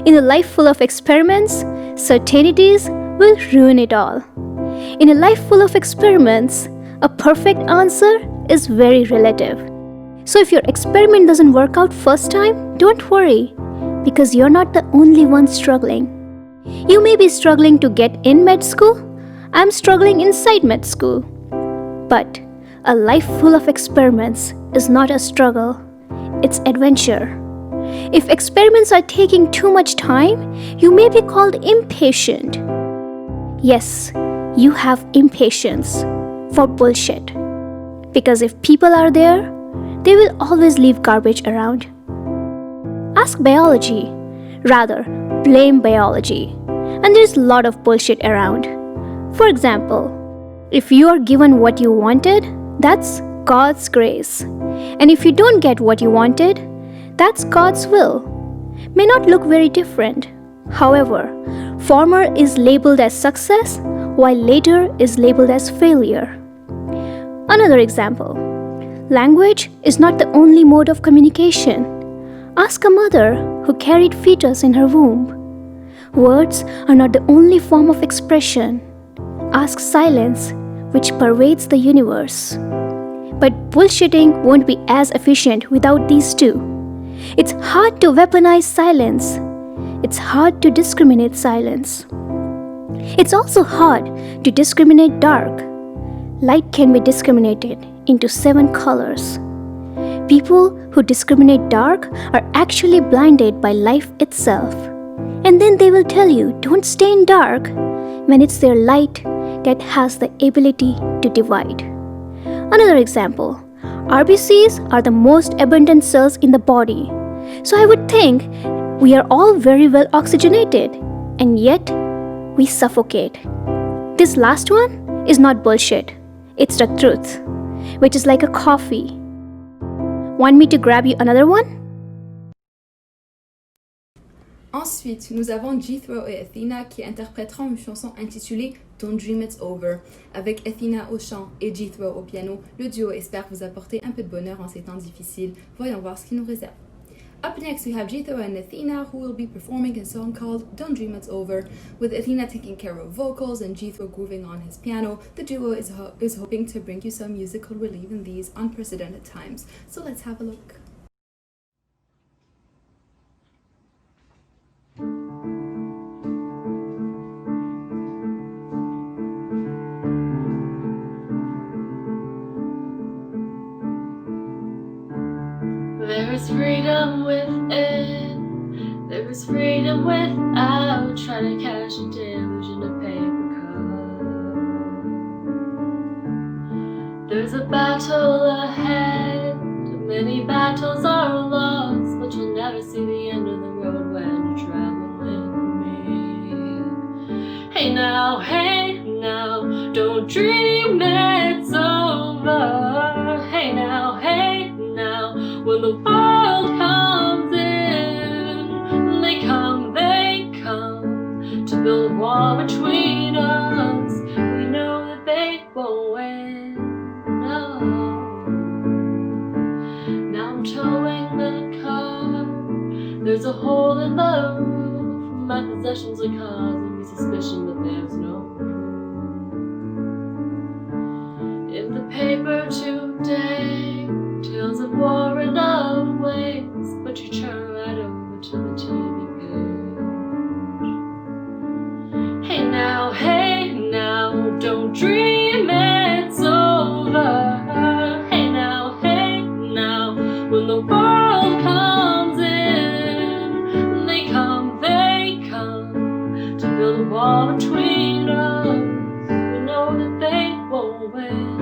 In a life full of experiments, certainties will ruin it all. In a life full of experiments, a perfect answer is very relative. So if your experiment doesn't work out first time, don't worry, because you're not the only one struggling. You may be struggling to get in med school. I'm struggling inside med school. But a life full of experiments is not a struggle, it's adventure. If experiments are taking too much time, you may be called impatient. Yes, you have impatience for bullshit. Because if people are there, they will always leave garbage around. Ask biology, rather, blame biology. And there's a lot of bullshit around. For example, if you are given what you wanted, that's God's grace. And if you don't get what you wanted, that's God's will. May not look very different. However, former is labeled as success, while later is labeled as failure. Another example. Language is not the only mode of communication. Ask a mother who carried fetus in her womb. Words are not the only form of expression. Ask silence, which pervades the universe. But bullshitting won't be as efficient without these two. It's hard to weaponize silence. It's hard to discriminate silence. It's also hard to discriminate dark. Light can be discriminated into 7 colors. People who discriminate dark are actually blinded by life itself. And then they will tell you, don't stay in dark, when it's their light that has the ability to divide. Another example, RBCs are the most abundant cells in the body. So I would think we are all very well oxygenated, and yet we suffocate. This last one is not bullshit. It's the truth, which is like a coffee. Want me to grab you another one? Ensuite, nous avons Jethro et Athena qui interpréteront une chanson intitulée Don't Dream It's Over. Avec Athena au chant et Jethro au piano, le duo espère vous apporter un peu de bonheur en ces temps difficiles. Voyons voir ce qu'il nous réserve. Up next, we have Jethro and Athena, who will be performing a song called Don't Dream It's Over. With Athena taking care of vocals and Jethro grooving on his piano, the duo is hoping to bring you some musical relief in these unprecedented times. So let's have a look. There is freedom within, there is freedom without trying to cash a delusion of paper cut. There's a battle ahead, many battles are lost, but you'll never see the end of the road when you're traveling with me. Hey now, don't dream it's over. Hey now, when the world comes in, they come to build a wall between us. We know that they won't win, no. Now I'm towing the car, there's a hole in the roof. My possessions are causing me suspicion, but there's no proof. In the paper today, tales of war and of waves, but you turn right over to the TV page. Hey now, don't dream it's over. Hey now, when the world comes in, they come to build a wall between us. We know that they won't win.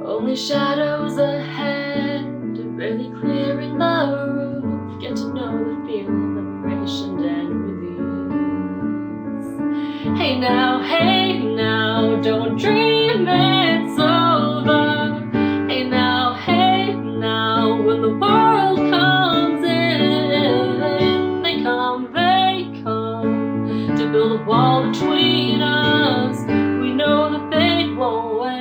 Only shadows ahead, barely clearing the roof. Get to know the feeling of liberation and release. Hey now, don't dream it's over. Hey now, when the world comes in, they come to build a wall between us. We know that they won't win.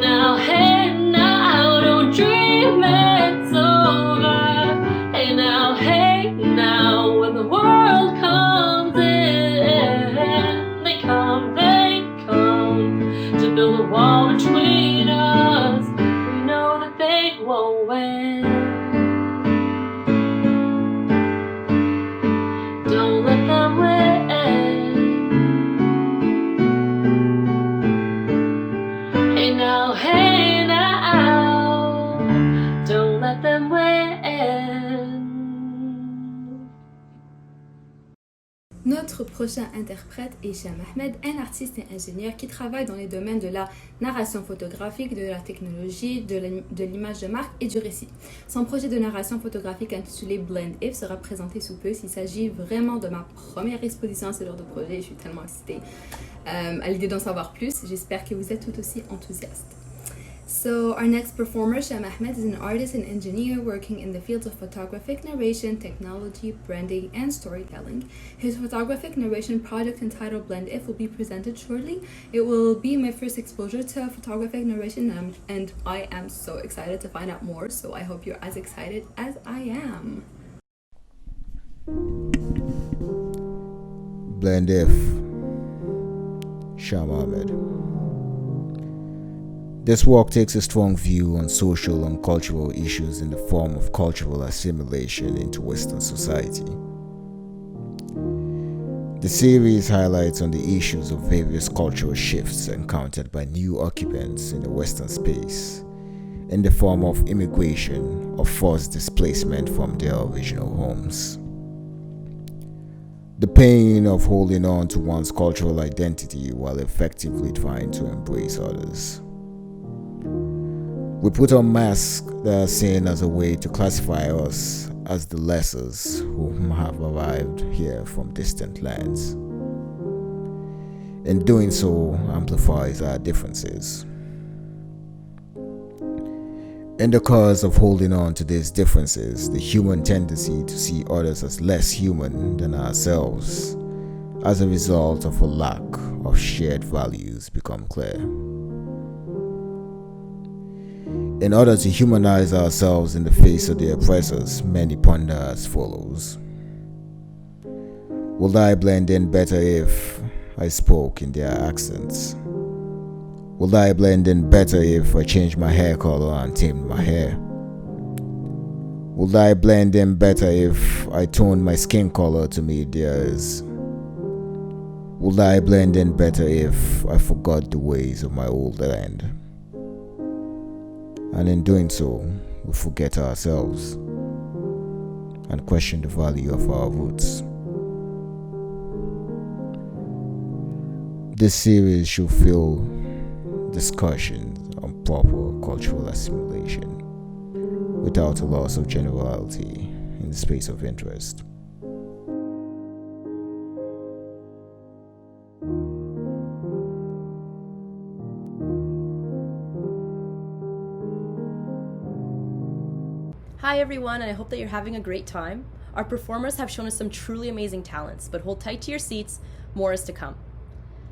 No. Hey now, don't dream it's over. Hey now, when the world comes in, they come to build a wall between us. We know that they won't win. Don't let them win. Hey now, don't let them win. Notre prochain interprète est Sham Ahmed, un artiste et ingénieur qui travaille dans les domaines de la narration photographique, de la technologie, de l'image de marque et du récit. Son projet de narration photographique intitulé Blend If sera présenté sous peu. S'il s'agit vraiment de ma première exposition à ce genre de projet, je suis tellement excitée à l'idée d'en savoir plus. J'espère que vous êtes tout aussi enthousiastes. So our next performer, Sham Ahmed, is an artist and engineer working in the fields of photographic narration, technology, branding, and storytelling. His photographic narration project entitled Blend If will be presented shortly. It will be my first exposure to photographic narration, and I am so excited to find out more, so I hope you're as excited as I am. Blend If, Sham Ahmed. This work takes a strong view on social and cultural issues in the form of cultural assimilation into Western society. The series highlights on the issues of various cultural shifts encountered by new occupants in the Western space in the form of immigration or forced displacement from their original homes. The pain of holding on to one's cultural identity while effectively trying to embrace others. We put on masks that are seen as a way to classify us as the lessers who have arrived here from distant lands. In doing so, amplifies our differences. In the cause of holding on to these differences, the human tendency to see others as less human than ourselves, as a result of a lack of shared values, become clear. In order to humanize ourselves in the face of the oppressors, many ponder as follows. Will I blend in better if I spoke in their accents? Will I blend in better if I changed my hair color and tamed my hair? Will I blend in better if I toned my skin color to meet theirs? Will I blend in better if I forgot the ways of my old land? And in doing so, we forget ourselves and question the value of our roots. This series should fill discussions on proper cultural assimilation without a loss of generality in the space of interest. Hi everyone, and I hope that you're having a great time. Our performers have shown us some truly amazing talents, but hold tight to your seats, more is to come.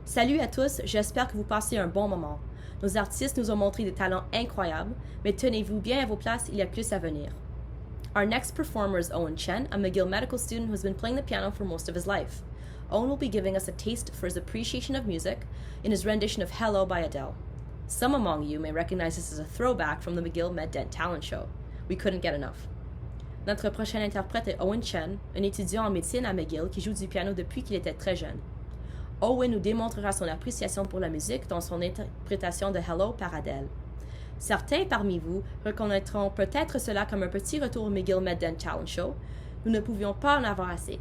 Salut à tous, j'espère que vous passez un bon moment. Nos artistes nous ont montré des talents incroyables, mais tenez-vous bien à vos places, il y a plus à venir. Our next performer is Owen Chen, a McGill medical student who has been playing the piano for most of his life. Owen will be giving us a taste for his appreciation of music in his rendition of Hello by Adele. Some among you may recognize this as a throwback from the McGill Med Dent talent show. We couldn't get enough. Notre prochain interprète est Owen Chen, un étudiant en médecine à McGill qui joue du piano depuis qu'il était très jeune. Owen nous démontrera son appréciation pour la musique dans son interprétation de Hello par Adele. Certains parmi vous reconnaîtront peut-être cela comme un petit retour au McGill Med Dent Talent Show. Nous ne pouvions pas en avoir assez.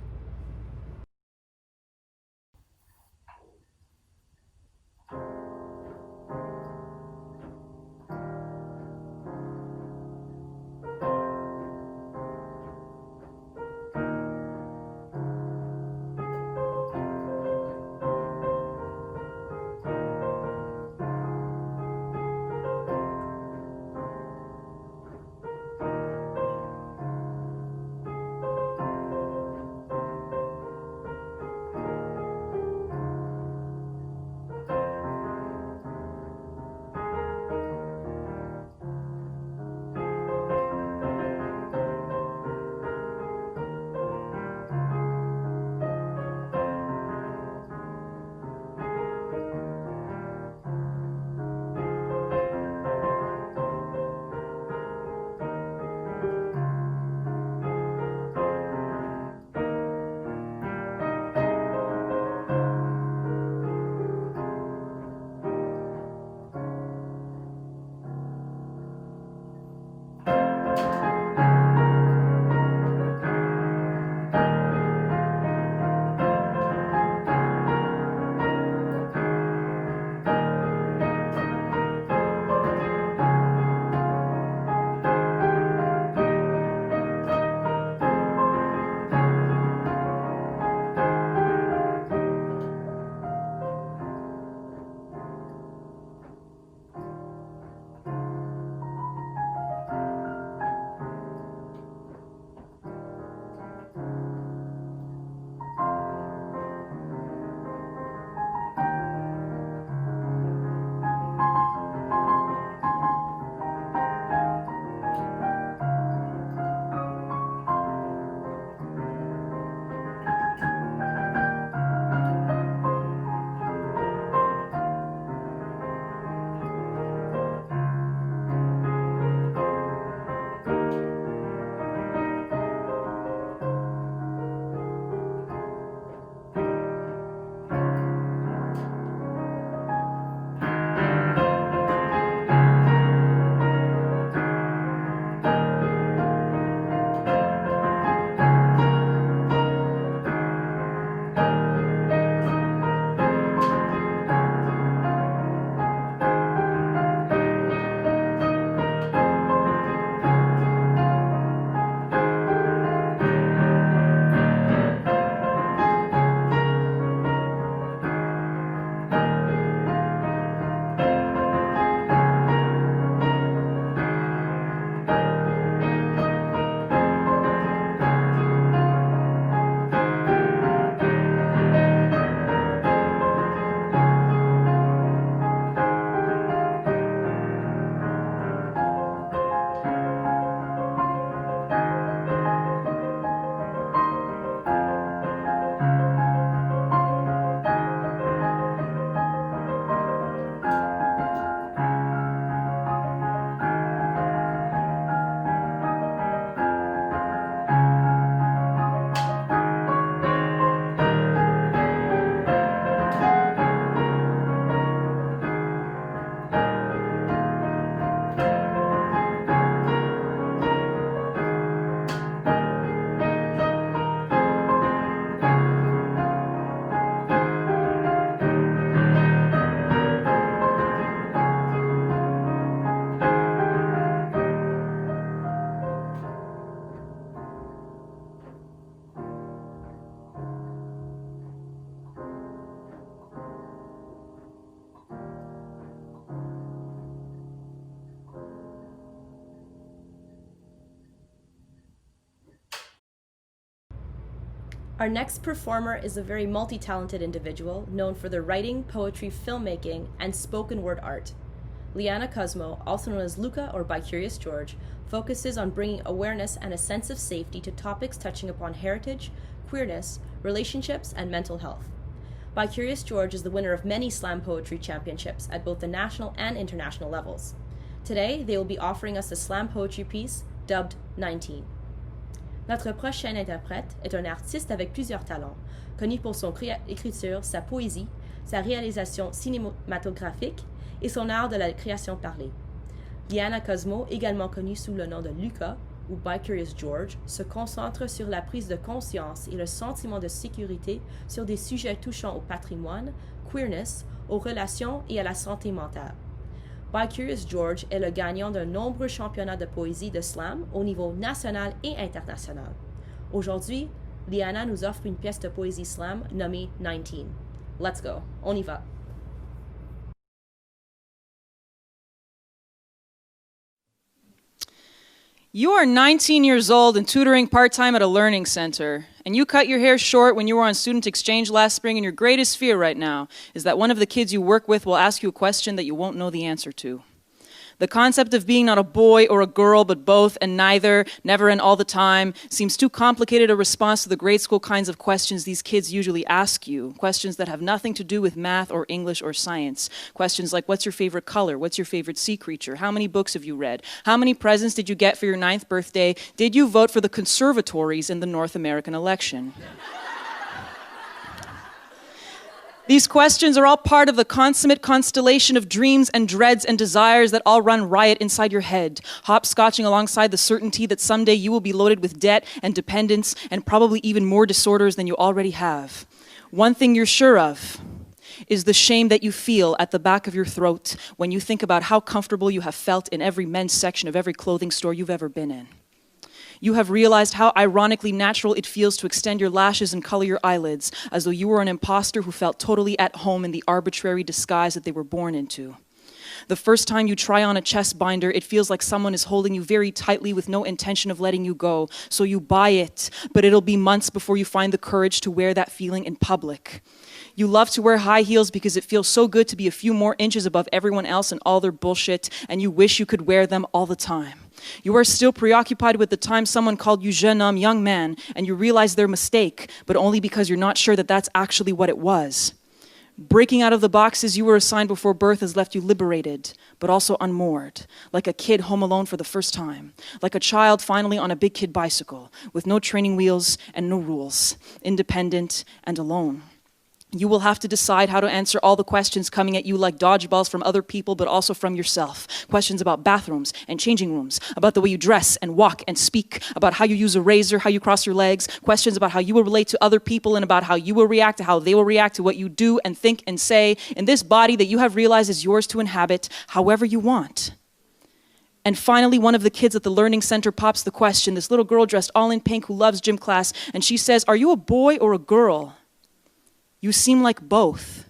Our next performer is a very multi-talented individual known for their writing, poetry, filmmaking, and spoken word art. Liana Cosmo, also known as Luca or by Curious George, focuses on bringing awareness and a sense of safety to topics touching upon heritage, queerness, relationships, and mental health. By Curious George is the winner of many slam poetry championships at both the national and international levels. Today, they will be offering us a slam poetry piece dubbed 19. Notre prochain interprète est un artiste avec plusieurs talents, connu pour son écriture, sa poésie, sa réalisation cinématographique et son art de la création parlée. Liana Cosmo, également connue sous le nom de Luca, ou By Curious George, se concentre sur la prise de conscience et le sentiment de sécurité sur des sujets touchant au patrimoine, queerness, aux relations et à la santé mentale. By Curious George est le gagnant de nombreux championnats de poésie de slam au niveau national et international. Aujourd'hui, Liana nous offre une pièce de poésie slam nommée 19. Let's go, on y va. You are 19 years old and tutoring part-time at a learning center, and you cut your hair short when you were on student exchange last spring, and your greatest fear right now is that one of the kids you work with will ask you a question that you won't know the answer to. The concept of being not a boy or a girl, but both and neither, never and all the time, seems too complicated a response to the grade school kinds of questions these kids usually ask you. Questions that have nothing to do with math or English or science. Questions like, what's your favorite color? What's your favorite sea creature? How many books have you read? How many presents did you get for your 9th birthday? Did you vote for the conservatories in the North American election? These questions are all part of the consummate constellation of dreams and dreads and desires that all run riot inside your head, hopscotching alongside the certainty that someday you will be loaded with debt and dependence and probably even more disorders than you already have. One thing you're sure of is the shame that you feel at the back of your throat when you think about how comfortable you have felt in every men's section of every clothing store you've ever been in. You have realized how ironically natural it feels to extend your lashes and color your eyelids, as though you were an imposter who felt totally at home in the arbitrary disguise that they were born into. The first time you try on a chest binder, it feels like someone is holding you very tightly with no intention of letting you go, so you buy it, but it'll be months before you find the courage to wear that feeling in public. You love to wear high heels because it feels so good to be a few more inches above everyone else and all their bullshit, and you wish you could wear them all the time. You are still preoccupied with the time someone called you jeune homme, young man, and you realize their mistake, but only because you're not sure that that's actually what it was. Breaking out of the boxes you were assigned before birth has left you liberated, but also unmoored, like a kid home alone for the first time, like a child finally on a big kid bicycle, with no training wheels and no rules, independent and alone. You will have to decide how to answer all the questions coming at you like dodgeballs from other people, but also from yourself. Questions about bathrooms and changing rooms, about the way you dress and walk and speak, about how you use a razor, how you cross your legs, questions about how you will relate to other people and about how you will react to how they will react to what you do and think and say in this body that you have realized is yours to inhabit however you want. And finally, one of the kids at the learning center pops the question, this little girl dressed all in pink who loves gym class, and she says, "Are you a boy or a girl? You seem like both."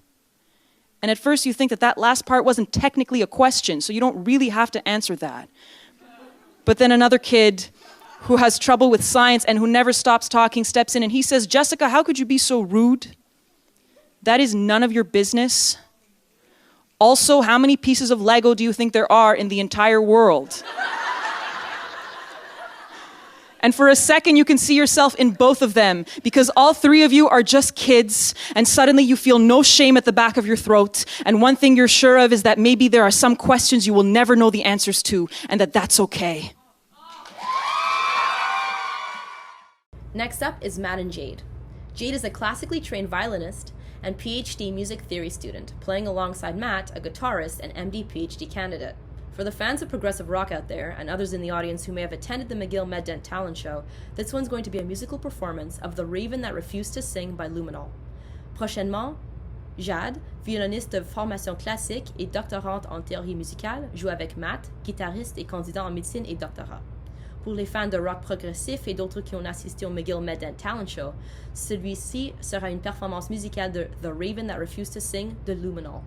And at first you think that that last part wasn't technically a question, so you don't really have to answer that. But then another kid who has trouble with science and who never stops talking steps in and he says, "Jessica, how could you be so rude? That is none of your business. Also, how many pieces of Lego do you think there are in the entire world?" And for a second, you can see yourself in both of them because all three of you are just kids and suddenly you feel no shame at the back of your throat. And one thing you're sure of is that maybe there are some questions you will never know the answers to and that that's okay. Next up is Matt and Jade. Jade is a classically trained violinist and PhD music theory student, playing alongside Matt, a guitarist and MD PhD candidate. For the fans of progressive rock out there, and others in the audience who may have attended the McGill Med-Dent talent show, this one's going to be a musical performance of The Raven That Refused to Sing by Luminol. Prochainement, Jade, violoniste de formation classique et doctorante en théorie musicale, joue avec Matt, guitariste et candidat en médecine et doctorat. Pour les fans de rock progressif et d'autres qui ont assisté au McGill Med-Dent talent show, celui-ci sera une performance musicale de The Raven That Refused to Sing de Luminol.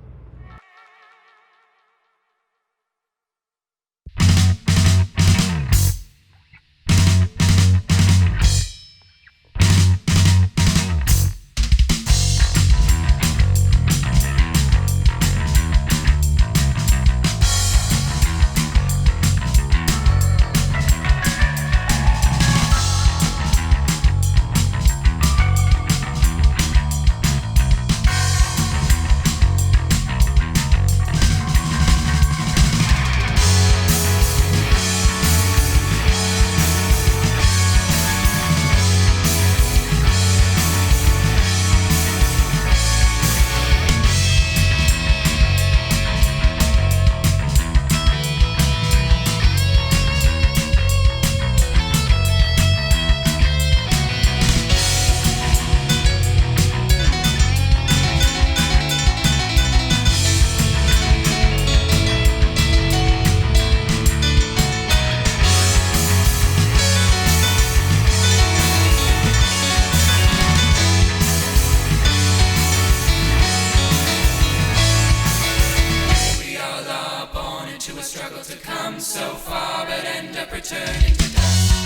voluptuous struggle to come so far, but end up returning to dust.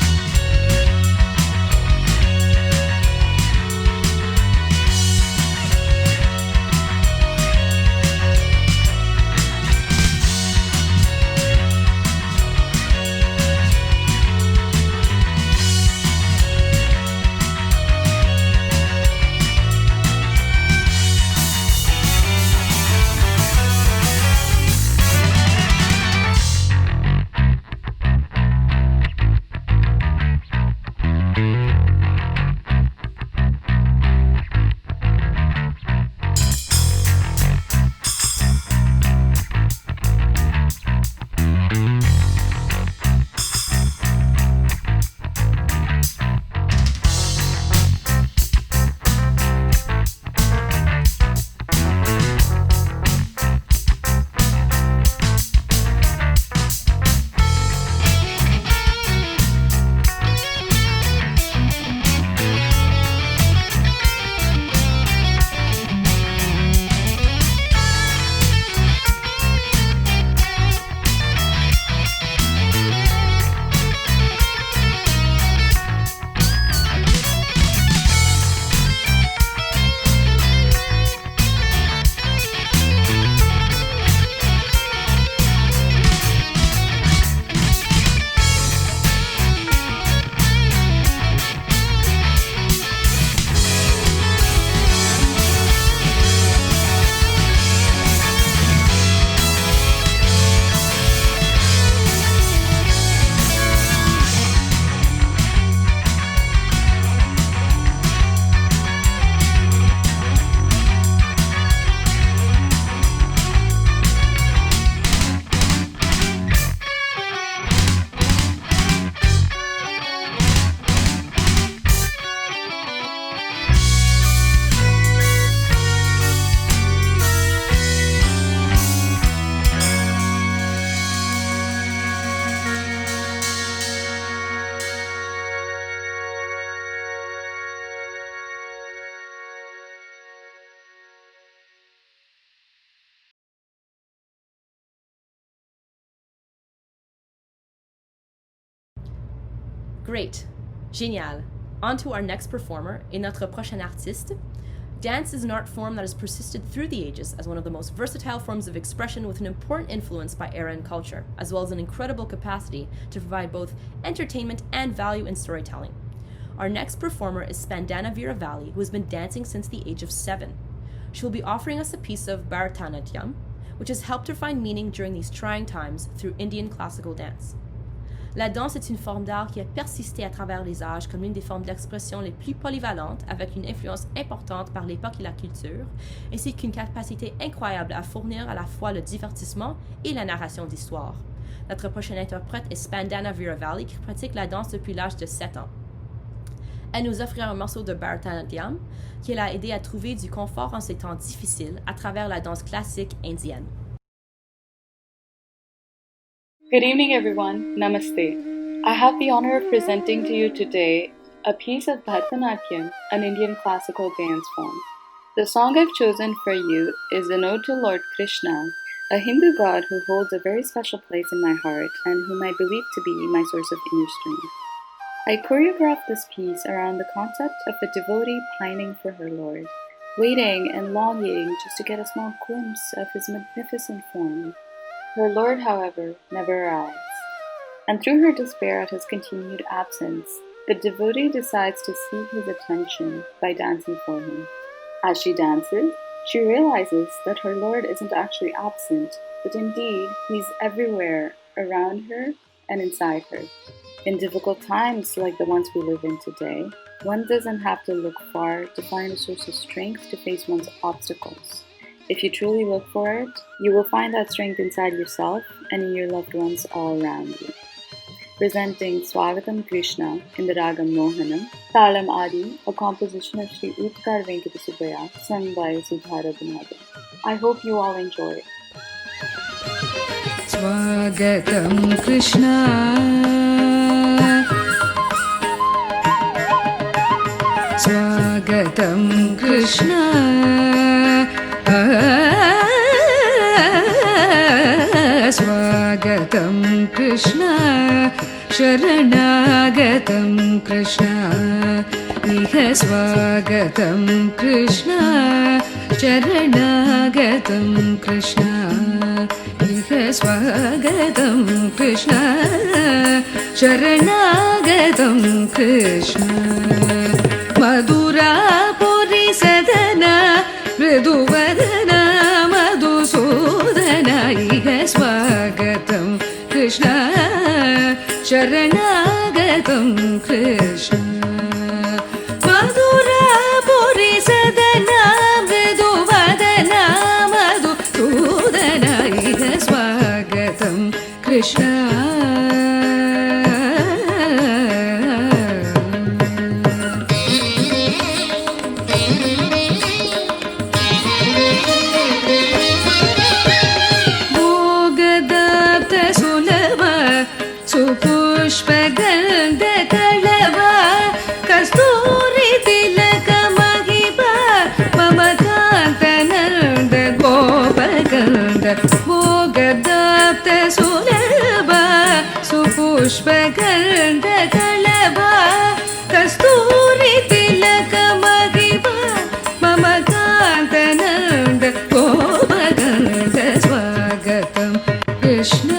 Great. Génial. On to our next performer et notre prochain artiste. Dance is an art form that has persisted through the ages as one of the most versatile forms of expression with an important influence by era and culture, as well as an incredible capacity to provide both entertainment and value in storytelling. Our next performer is Spandana Veeravalli, who has been dancing since the age of 7. She will be offering us a piece of Bharatanatyam, which has helped her find meaning during these trying times through Indian classical dance. La danse est une forme d'art qui a persisté à travers les âges comme l'une des formes d'expression les plus polyvalentes, avec une influence importante par l'époque et la culture, ainsi qu'une capacité incroyable à fournir à la fois le divertissement et la narration d'histoire. Notre prochaine interprète est Spandana Veeravalli, qui pratique la danse depuis l'âge de 7 ans. Elle nous offrira un morceau de Bharatanatyam qui l'a aidé à trouver du confort en ces temps difficiles à travers la danse classique indienne. Good evening, everyone. Namaste. I have the honor of presenting to you today a piece of Bharatanatyam, an Indian classical dance form. The song I've chosen for you is an ode to Lord Krishna, a Hindu god who holds a very special place in my heart and whom I believe to be my source of inner strength. I choreographed this piece around the concept of a devotee pining for her Lord, waiting and longing just to get a small glimpse of his magnificent form. Her Lord, however, never arrives, and through her despair at his continued absence, the devotee decides to seek his attention by dancing for him. As she dances, she realizes that her Lord isn't actually absent, but indeed, he's everywhere, around her and inside her. In difficult times like the ones we live in today, one doesn't have to look far to find a source of strength to face one's obstacles. If you truly look for it, you will find that strength inside yourself and in your loved ones all around you. Presenting Swagatam Krishna in the Ragam Mohanam, Talam Adi, a composition of Sri Utkar Venkatesubaya, sung by Sudhara Binadu. I hope you all enjoy it. Swagatam Krishna, Swagatam Krishna, स्वागतं कृष्ण शरणागतं कृष्ण इह स्वागतं कृष्ण शरणागतं कृष्ण इह स्वागतं कृष्ण शरणागतं कृष्ण मधुरापुरी सदना मृदुवदन मधुसूदन इह स्वागतं कृष्ण शरणागतं कृष्ण मधुरापुरी सदना मृदुवदन मधुसूदन इह स्वागतं कृष्ण पुष्पगन्धकलव कस्तूरि तिलक महिमा मम कान्तनन्द गोपगन्ध भोगदाप्त सुलभ सुपुष्पगन्धकलव कस्तूरि तिलक महिमा मम कान्तनन्द गोपगन्ध स्वागतं कृष्ण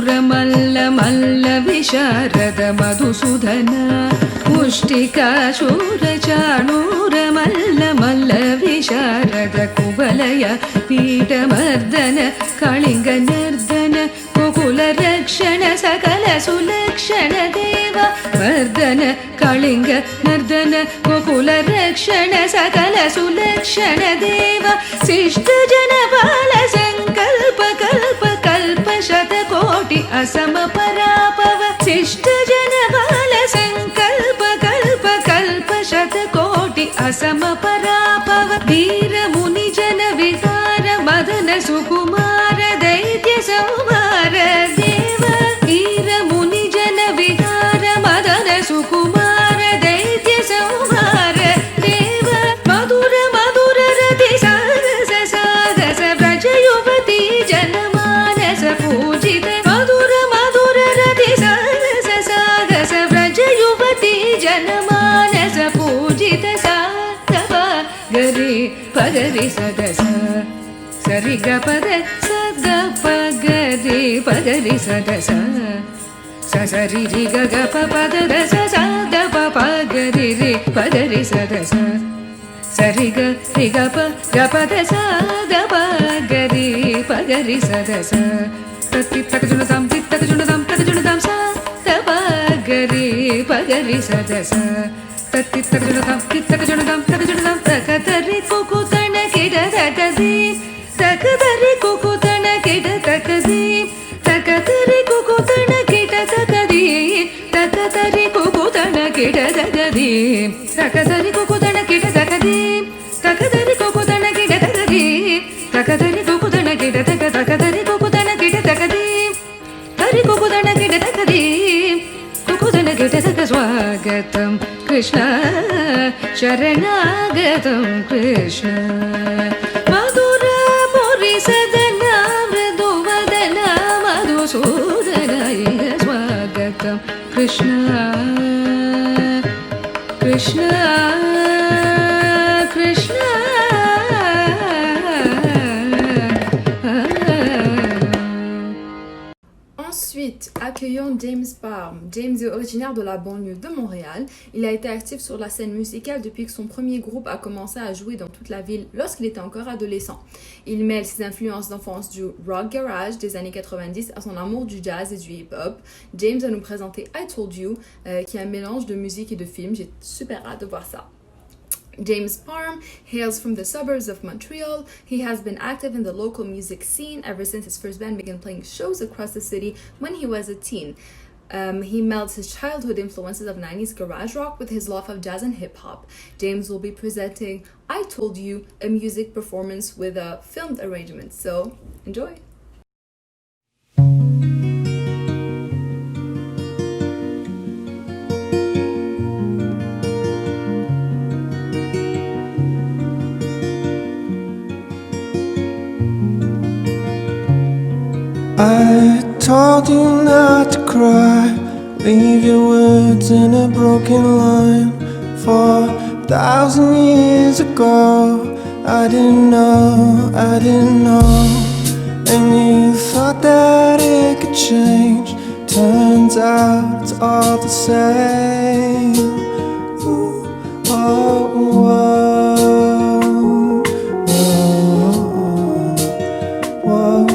शूरचाणूरमल्लमल्ल विशारद मधुसूदन मुष्टिकाशूरचाणूरमल्लमल्ल विशारद कुवलय पीठमर्दन कलिङ्गनर्दन गोकुलरक्षण सकल सुलक्षण देव मर्दन कलिङ्ग नर्दन गोकुलरक्षण सकल सुलक्षण देव शिष्ट जनपाल संकल्प कल्प कल्प शतकोटि असम परापव शिष्ट जनपाल संकल्प कल्प कल्प शतकोटि असम परापव वीर मुनि जन विकार मदन सुकुमार दैत्य संहार देव वीर मुनि जन विकार मदन सुकुमार दैत्य संहार देव मधुर मधुर रति सारस सारस व्रज युवती जनमानस पूजित मधुर मधुर रति सारस सारस व्रज युवती जनमानस पूजित साधव गरि पगरि सदस सरि ग पद सद पगरि पगरि सदस सरि रि ग ग प पद दस सद प पगरि रि पगरि सदस सरि ग रि ग प द सद पगरि पगरि सदस तत्ति तकजुनदाम तित्तकजुनदाम तकजुनदाम सद पगरि पगरि सदस तत्ति तकजुनदाम तित्तकजुनदाम तकजुनदाम तकतरि कुकुतन किड तकदि तकतरि कुकुतन किड तकदि तकतरि कुकुतन किड तकदि तकतरि कुकुतन किड तकदि तकतरि कुकुतन किड तकदि तकतरि कुकुतन किड तकदि तकतरि कुकुतन किड तक तकतरि कुकुतन किड तकदि तरि कुकुतन किड तकदि कुकुतन किड तक स्वागतं कृष्ण शरणागतं कृष्ण मधुर मुरि सदन मृदुवदन मधुसूदन स्वागतं Krishna Krishna Krishna Ensuite, accueillons James Parham. James est originaire de la banlieue de Montréal. Il a été actif sur la scène musicale depuis que son premier groupe a commencé à jouer dans toute la ville lorsqu'il était encore adolescent. Il mêle ses influences d'enfance du rock garage des années 90 à son amour du jazz et du hip-hop. James va nous présenter I Told You, qui est un mélange de musique et de film. J'ai super hâte de voir ça. James Parm hails from the suburbs of Montreal. He has been active in the local music scene ever since his first band began playing shows across the city when he was a teen. He melds his childhood influences of 90s garage rock with his love of jazz and hip-hop. James will be presenting I Told You, a music performance with a filmed arrangement. So, enjoy! I told you not to cry, leave your words in a broken line. 4,000 years ago, I didn't know, and you thought that it could change. Turns out it's all the same. Ooh, oh, whoa, whoa, whoa.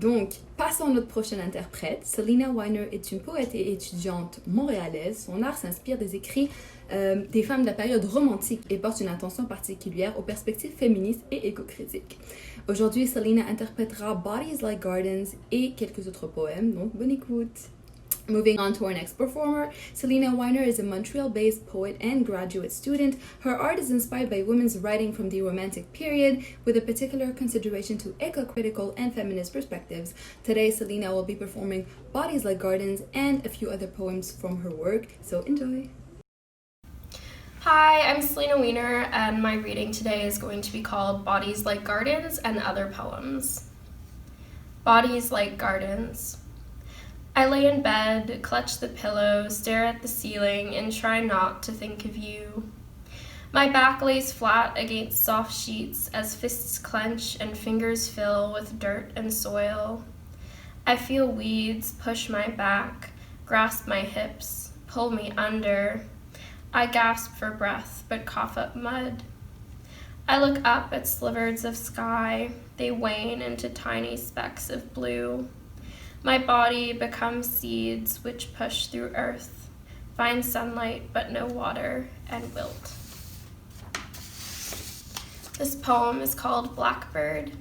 Donc, passons à notre prochaine interprète. Salena Wiener est une poète et étudiante montréalaise. Son art s'inspire des écrits des femmes de la période romantique et porte une attention particulière aux perspectives féministes et éco-critiques. Aujourd'hui, Salena interprétera Bodies Like Gardens et quelques autres poèmes, donc bonne écoute! Moving on to our next performer, Salena Wiener is a Montreal-based poet and graduate student. Her art is inspired by women's writing from the Romantic period, with a particular consideration to eco-critical and feminist perspectives. Today, Salena will be performing Bodies Like Gardens and a few other poems from her work, so enjoy! Hi, I'm Salena Wiener, and my reading today is going to be called Bodies Like Gardens and Other Poems. Bodies like gardens. I lay in bed, clutch the pillow, stare at the ceiling, and try not to think of you. My back lays flat against soft sheets as fists clench and fingers fill with dirt and soil. I feel weeds push my back, grasp my hips, pull me under. I gasp for breath, but cough up mud. I look up at slivers of sky. They wane into tiny specks of blue. My body becomes seeds which push through earth, find sunlight but no water, and wilt. This poem is called Blackbird.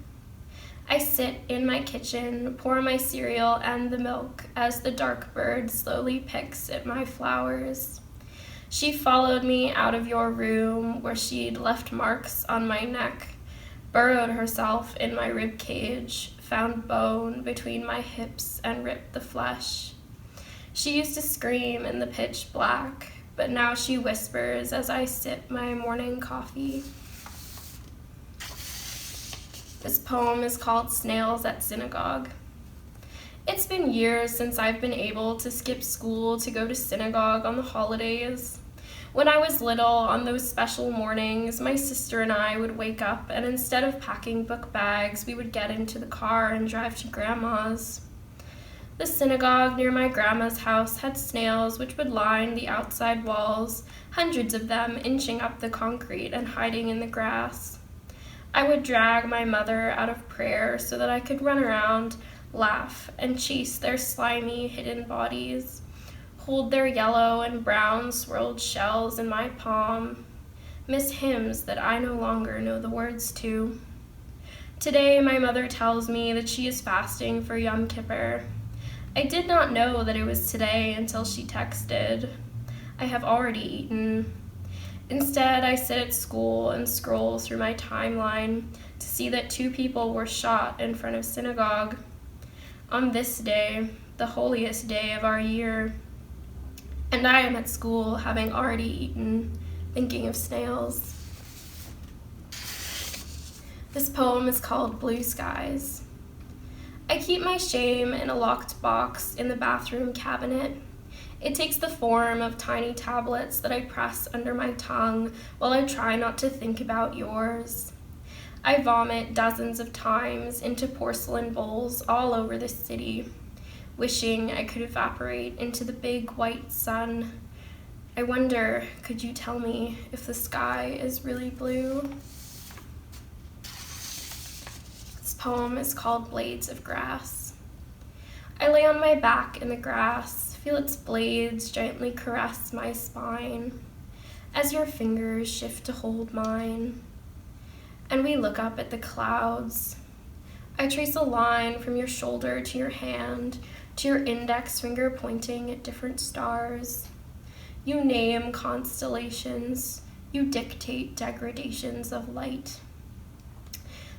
I sit in my kitchen, pour my cereal and the milk as the dark bird slowly picks at my flowers. She followed me out of your room where she'd left marks on my neck, burrowed herself in my rib cage, found bone between my hips and ripped the flesh. She used to scream in the pitch black, but now she whispers as I sip my morning coffee. This poem is called Snails at Synagogue. It's been years since I've been able to skip school to go to synagogue on the holidays. When I was little, on those special mornings, my sister and I would wake up, and instead of packing book bags, we would get into the car and drive to Grandma's. The synagogue near my grandma's house had snails which would line the outside walls, hundreds of them inching up the concrete and hiding in the grass. I would drag my mother out of prayer so that I could run around, laugh, and chase their slimy, hidden bodies, hold their yellow and brown swirled shells in my palm, miss hymns that I no longer know the words to. Today, my mother tells me that she is fasting for Yom Kippur. I did not know that it was today until she texted. I have already eaten. Instead, I sit at school and scroll through my timeline to see that 2 people were shot in front of synagogue. On this day, the holiest day of our year. And I am at school, having already eaten, thinking of snails. This poem is called Blue Skies. I keep my shame in a locked box in the bathroom cabinet. It takes the form of tiny tablets that I press under my tongue while I try not to think about yours. I vomit dozens of times into porcelain bowls all over the city, wishing I could evaporate into the big white sun. I wonder, could you tell me if the sky is really blue? This poem is called Blades of Grass. I lay on my back in the grass, feel its blades gently caress my spine as your fingers shift to hold mine. And we look up at the clouds. I trace a line from your shoulder to your hand, to your index finger pointing at different stars. You name constellations. You dictate degradations of light.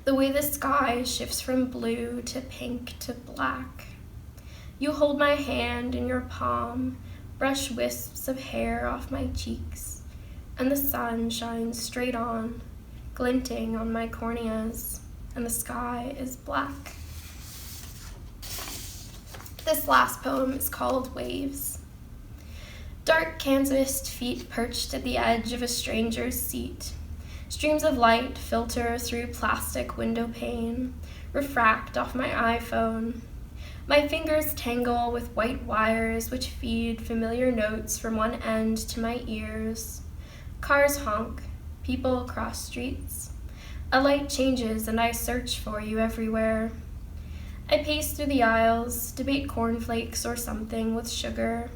The way the sky shifts from blue to pink to black. You hold my hand in your palm, brush wisps of hair off my cheeks, and the sun shines straight on, glinting on my corneas, and the sky is black. This last poem is called Waves. Dark canvased feet perched at the edge of a stranger's seat. Streams of light filter through plastic window pane, refract off my iPhone. My fingers tangle with white wires which feed familiar notes from one end to my ears. Cars honk, people cross streets. A light changes and I search for you everywhere. I pace through the aisles, debate cornflakes or something with sugar,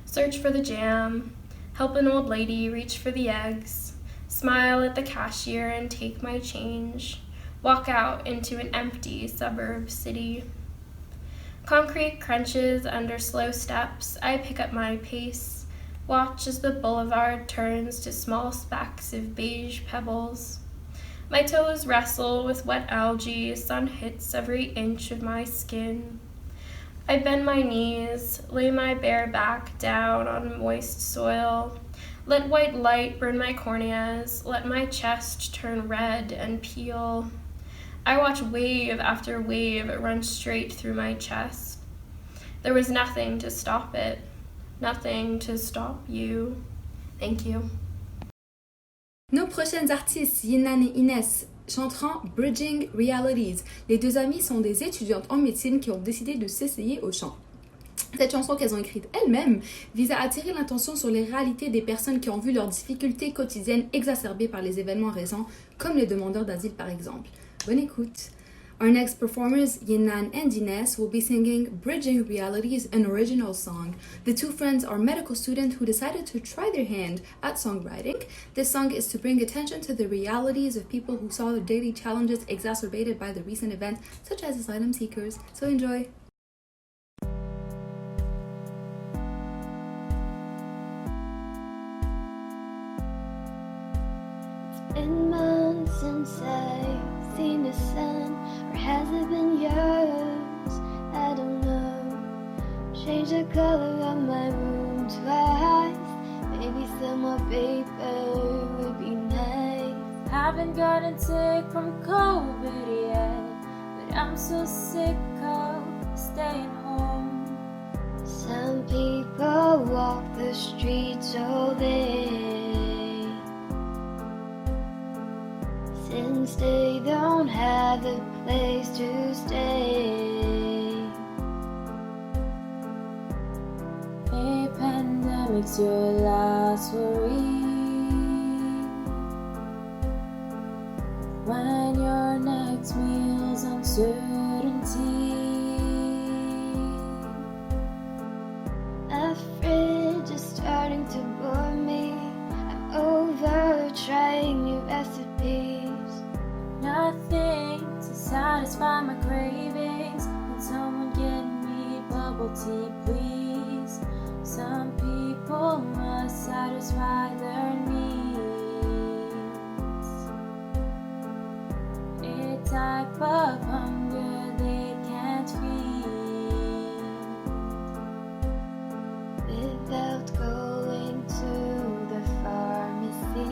search for the jam, help an old lady reach for the eggs, smile at the cashier and take my change, walk out into an empty suburb city. Concrete crunches under slow steps, I pick up my pace, watch as the boulevard turns to small specks of beige pebbles. My toes wrestle with wet algae, sun hits every inch of my skin. I bend my knees, lay my bare back down on moist soil, let white light burn my corneas, let my chest turn red and peel. I watch wave after wave run straight through my chest. There was nothing to stop it, nothing to stop you. Thank you. Nos prochaines artistes, Yin Nan et Ines, chanteront Bridging Realities. Les deux amies sont des étudiantes en médecine qui ont décidé de s'essayer au chant. Cette chanson qu'elles ont écrite elles-mêmes vise à attirer l'attention sur les réalités des personnes qui ont vu leurs difficultés quotidiennes exacerbées par les événements récents, comme les demandeurs d'asile par exemple. Bonne écoute! Our next performers, Yin Nan and Ines, will be singing Bridging Realities, an original song. The two friends are medical students who decided to try their hand at songwriting. This song is to bring attention to the realities of people who saw their daily challenges exacerbated by the recent events, such as asylum seekers. So enjoy! It's been months since I've seen the sun. Or has it been yours? I don't know. Change the color of my room twice. Maybe some more paper would be nice. Haven't gotten sick from COVID yet, but I'm so sick of staying home. Some people walk the streets all day, since they don't have a place to stay. A pandemic's your last worry. When your next meal's uncertainty. My fridge is starting to bore me. I'm over trying new recipes. Nothing to satisfy my cravings. Can someone get me bubble tea, please? Some people must satisfy their needs. A type of hunger they can't feed without going to the pharmacy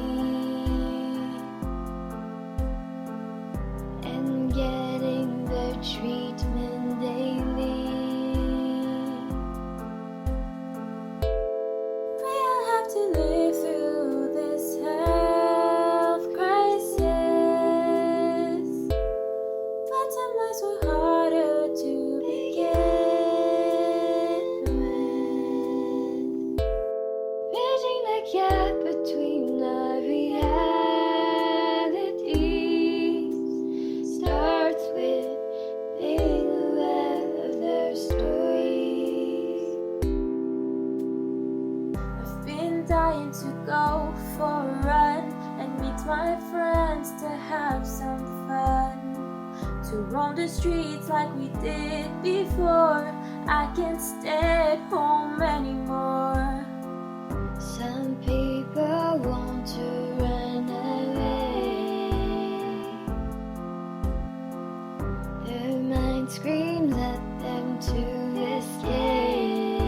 and getting their treatment daily. We'll have to live through this health crisis, but some lives were harder to begin with. Bridging the gap between our realities starts with being aware of their stories. I've been dying to go for a run and meet my friends to have some fun, to roam the streets like we did before. I can't stay at home anymore. Some people want to run away. Their mind screams at them to escape.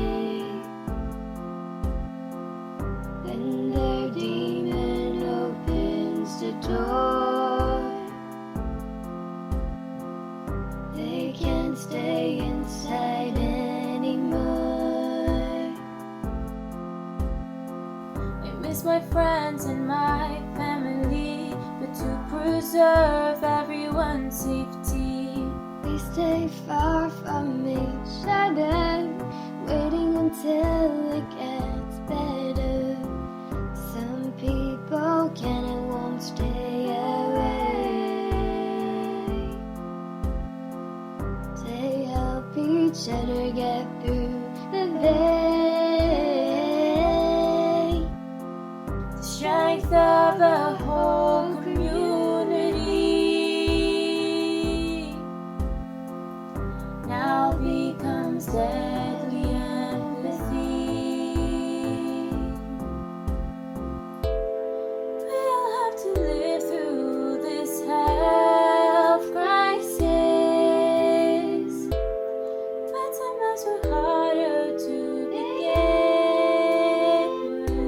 When their demon opens the door, they can't stay inside anymore. I miss my friends and my family, but to preserve everyone's safety, we stay far from each other, waiting until it gets better. Some people can and won't stay away. They help each other get through the day. The strength of a whole community now becomes deadly empathy. We'll have to live through this health crisis, but some lives were harder to begin with.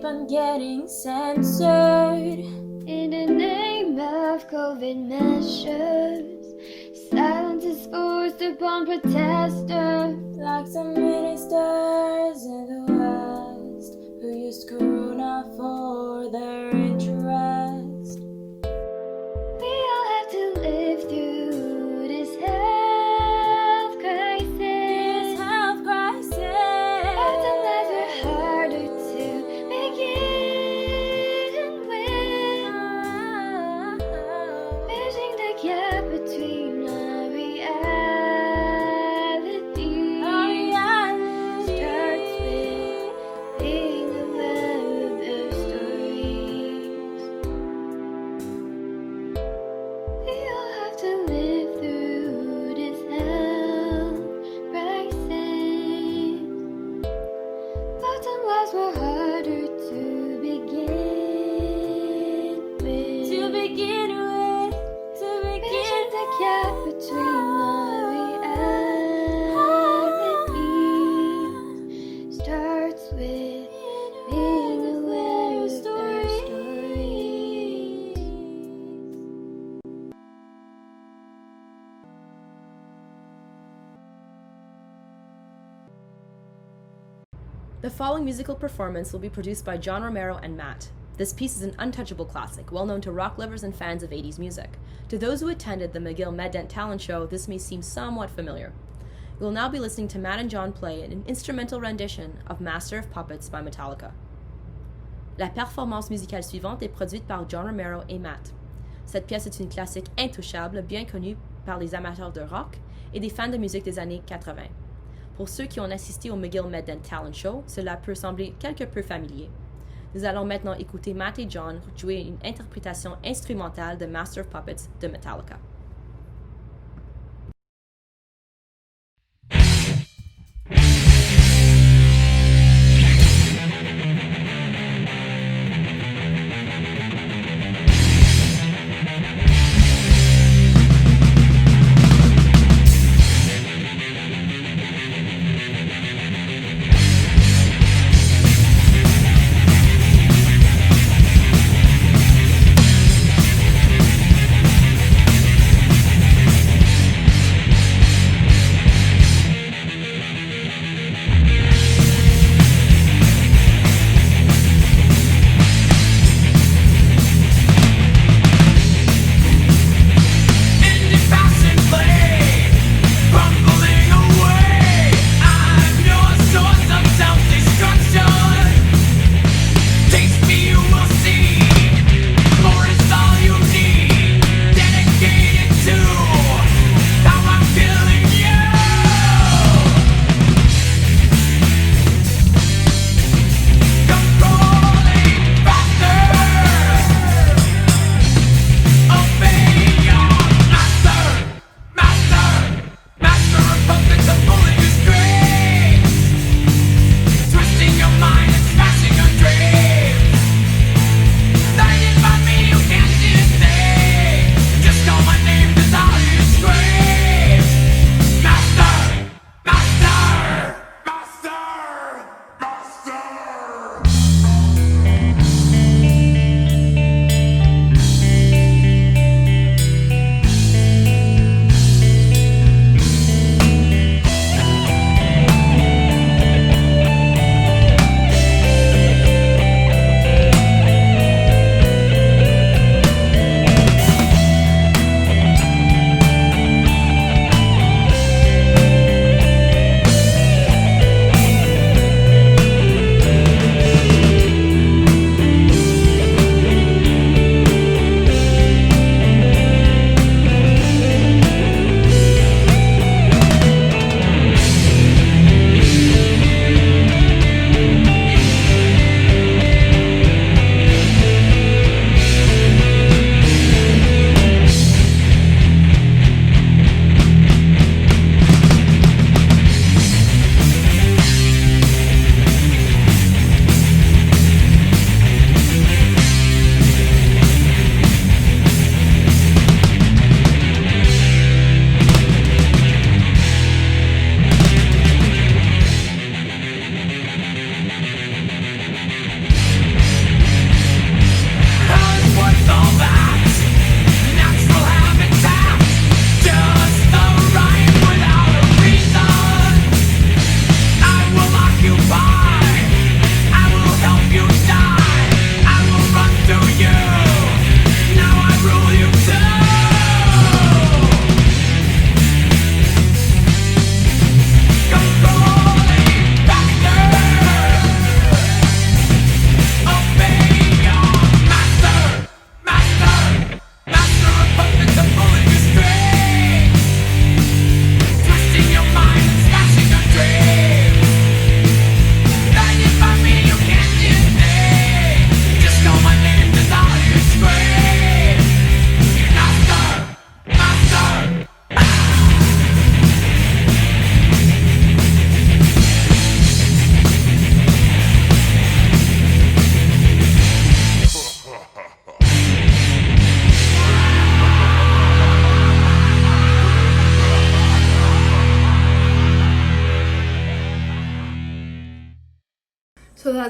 on getting censored. In the name of COVID measures, silence is forced upon protesters. Like some ministers in the West who use Corona for their interest. We all have to live through this health crisis. This health crisis. Often lives are harder to begin with. Bridging the gap between our reality starts with being aware of their stories. We all have to live through this health crisis. Often lives were harder to begin with. Bridging the gap between our realities starts with being aware of their stories. The following musical performance will be produced by John Romero and Matt. This piece is an untouchable classic, well known to rock lovers and fans of 80s music. To those who attended the McGill Med-Dent Talent Show, this may seem somewhat familiar. You will now be listening to Matt and John play an instrumental rendition of Master of Puppets by Metallica. La performance musicale suivante est produite par John Romero et Matt. Cette pièce est une classique intouchable, bien connue par les amateurs de rock et des fans de musique des années 80. Pour ceux qui ont assisté au McGill Med-Dent Talent Show, cela peut sembler quelque peu familier. Nous allons maintenant écouter Matt et John jouer une interprétation instrumentale de Master of Puppets de Metallica. Thank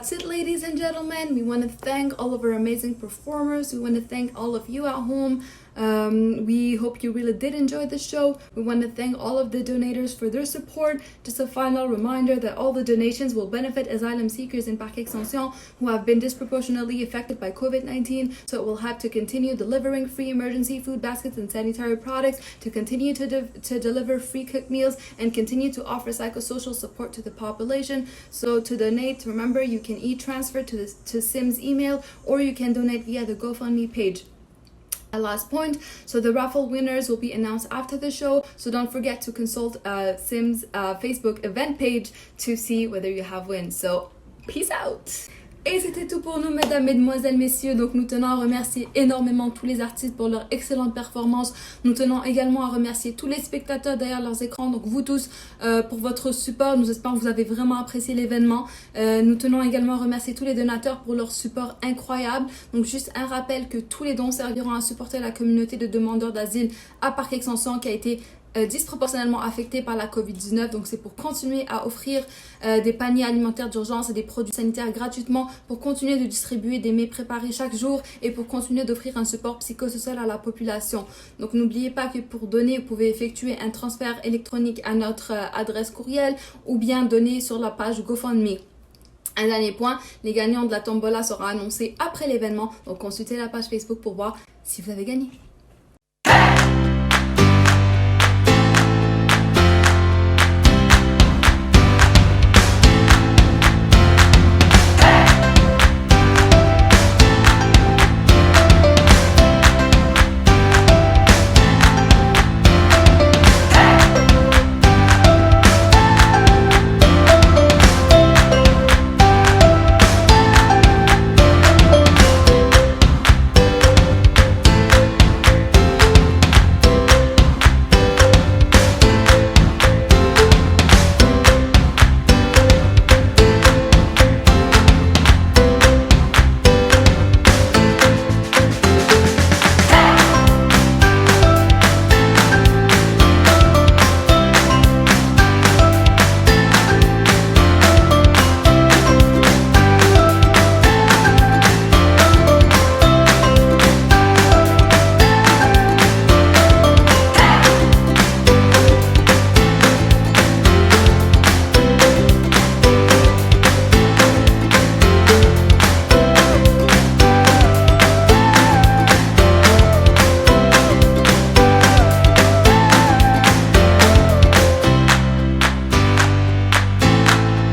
That's it, ladies and gentlemen. We want to thank all of our amazing performers. We want to thank all of you at home. We hope you really did enjoy the show. We want to thank all of the donators for their support. Just a final reminder that all the donations will benefit asylum seekers in Parc-Extension who have been disproportionately affected by COVID-19, so it will have to continue delivering free emergency food baskets and sanitary products, to continue to deliver free cooked meals, and continue to offer psychosocial support to the population. So to donate, remember, you can e-transfer to CIME's email, or you can donate via the GoFundMe page. A last point, so the raffle winners will be announced after the show, so don't forget to consult CIME's Facebook event page to see whether you have wins. So peace out. Et c'était tout pour nous, mesdames, mesdemoiselles, messieurs. Donc nous tenons à remercier énormément tous les artistes pour leur excellente performance. Nous tenons également à remercier tous les spectateurs derrière leurs écrans, donc vous tous, pour votre support. Nous espérons que vous avez vraiment apprécié l'événement. Nous tenons également à remercier tous les donateurs pour leur support incroyable. Donc juste un rappel que tous les dons serviront à supporter la communauté de demandeurs d'asile à Parc-Extension qui a été disproportionnellement affectés par la COVID-19. Donc c'est pour continuer à offrir des paniers alimentaires d'urgence et des produits sanitaires gratuitement, pour continuer de distribuer des mets préparés chaque jour et pour continuer d'offrir un support psychosocial à la population. Donc n'oubliez pas que pour donner, vous pouvez effectuer un transfert électronique à notre adresse courriel ou bien donner sur la page GoFundMe. Un dernier point, les gagnants de la tombola seront annoncés après l'événement, donc consultez la page Facebook pour voir si vous avez gagné.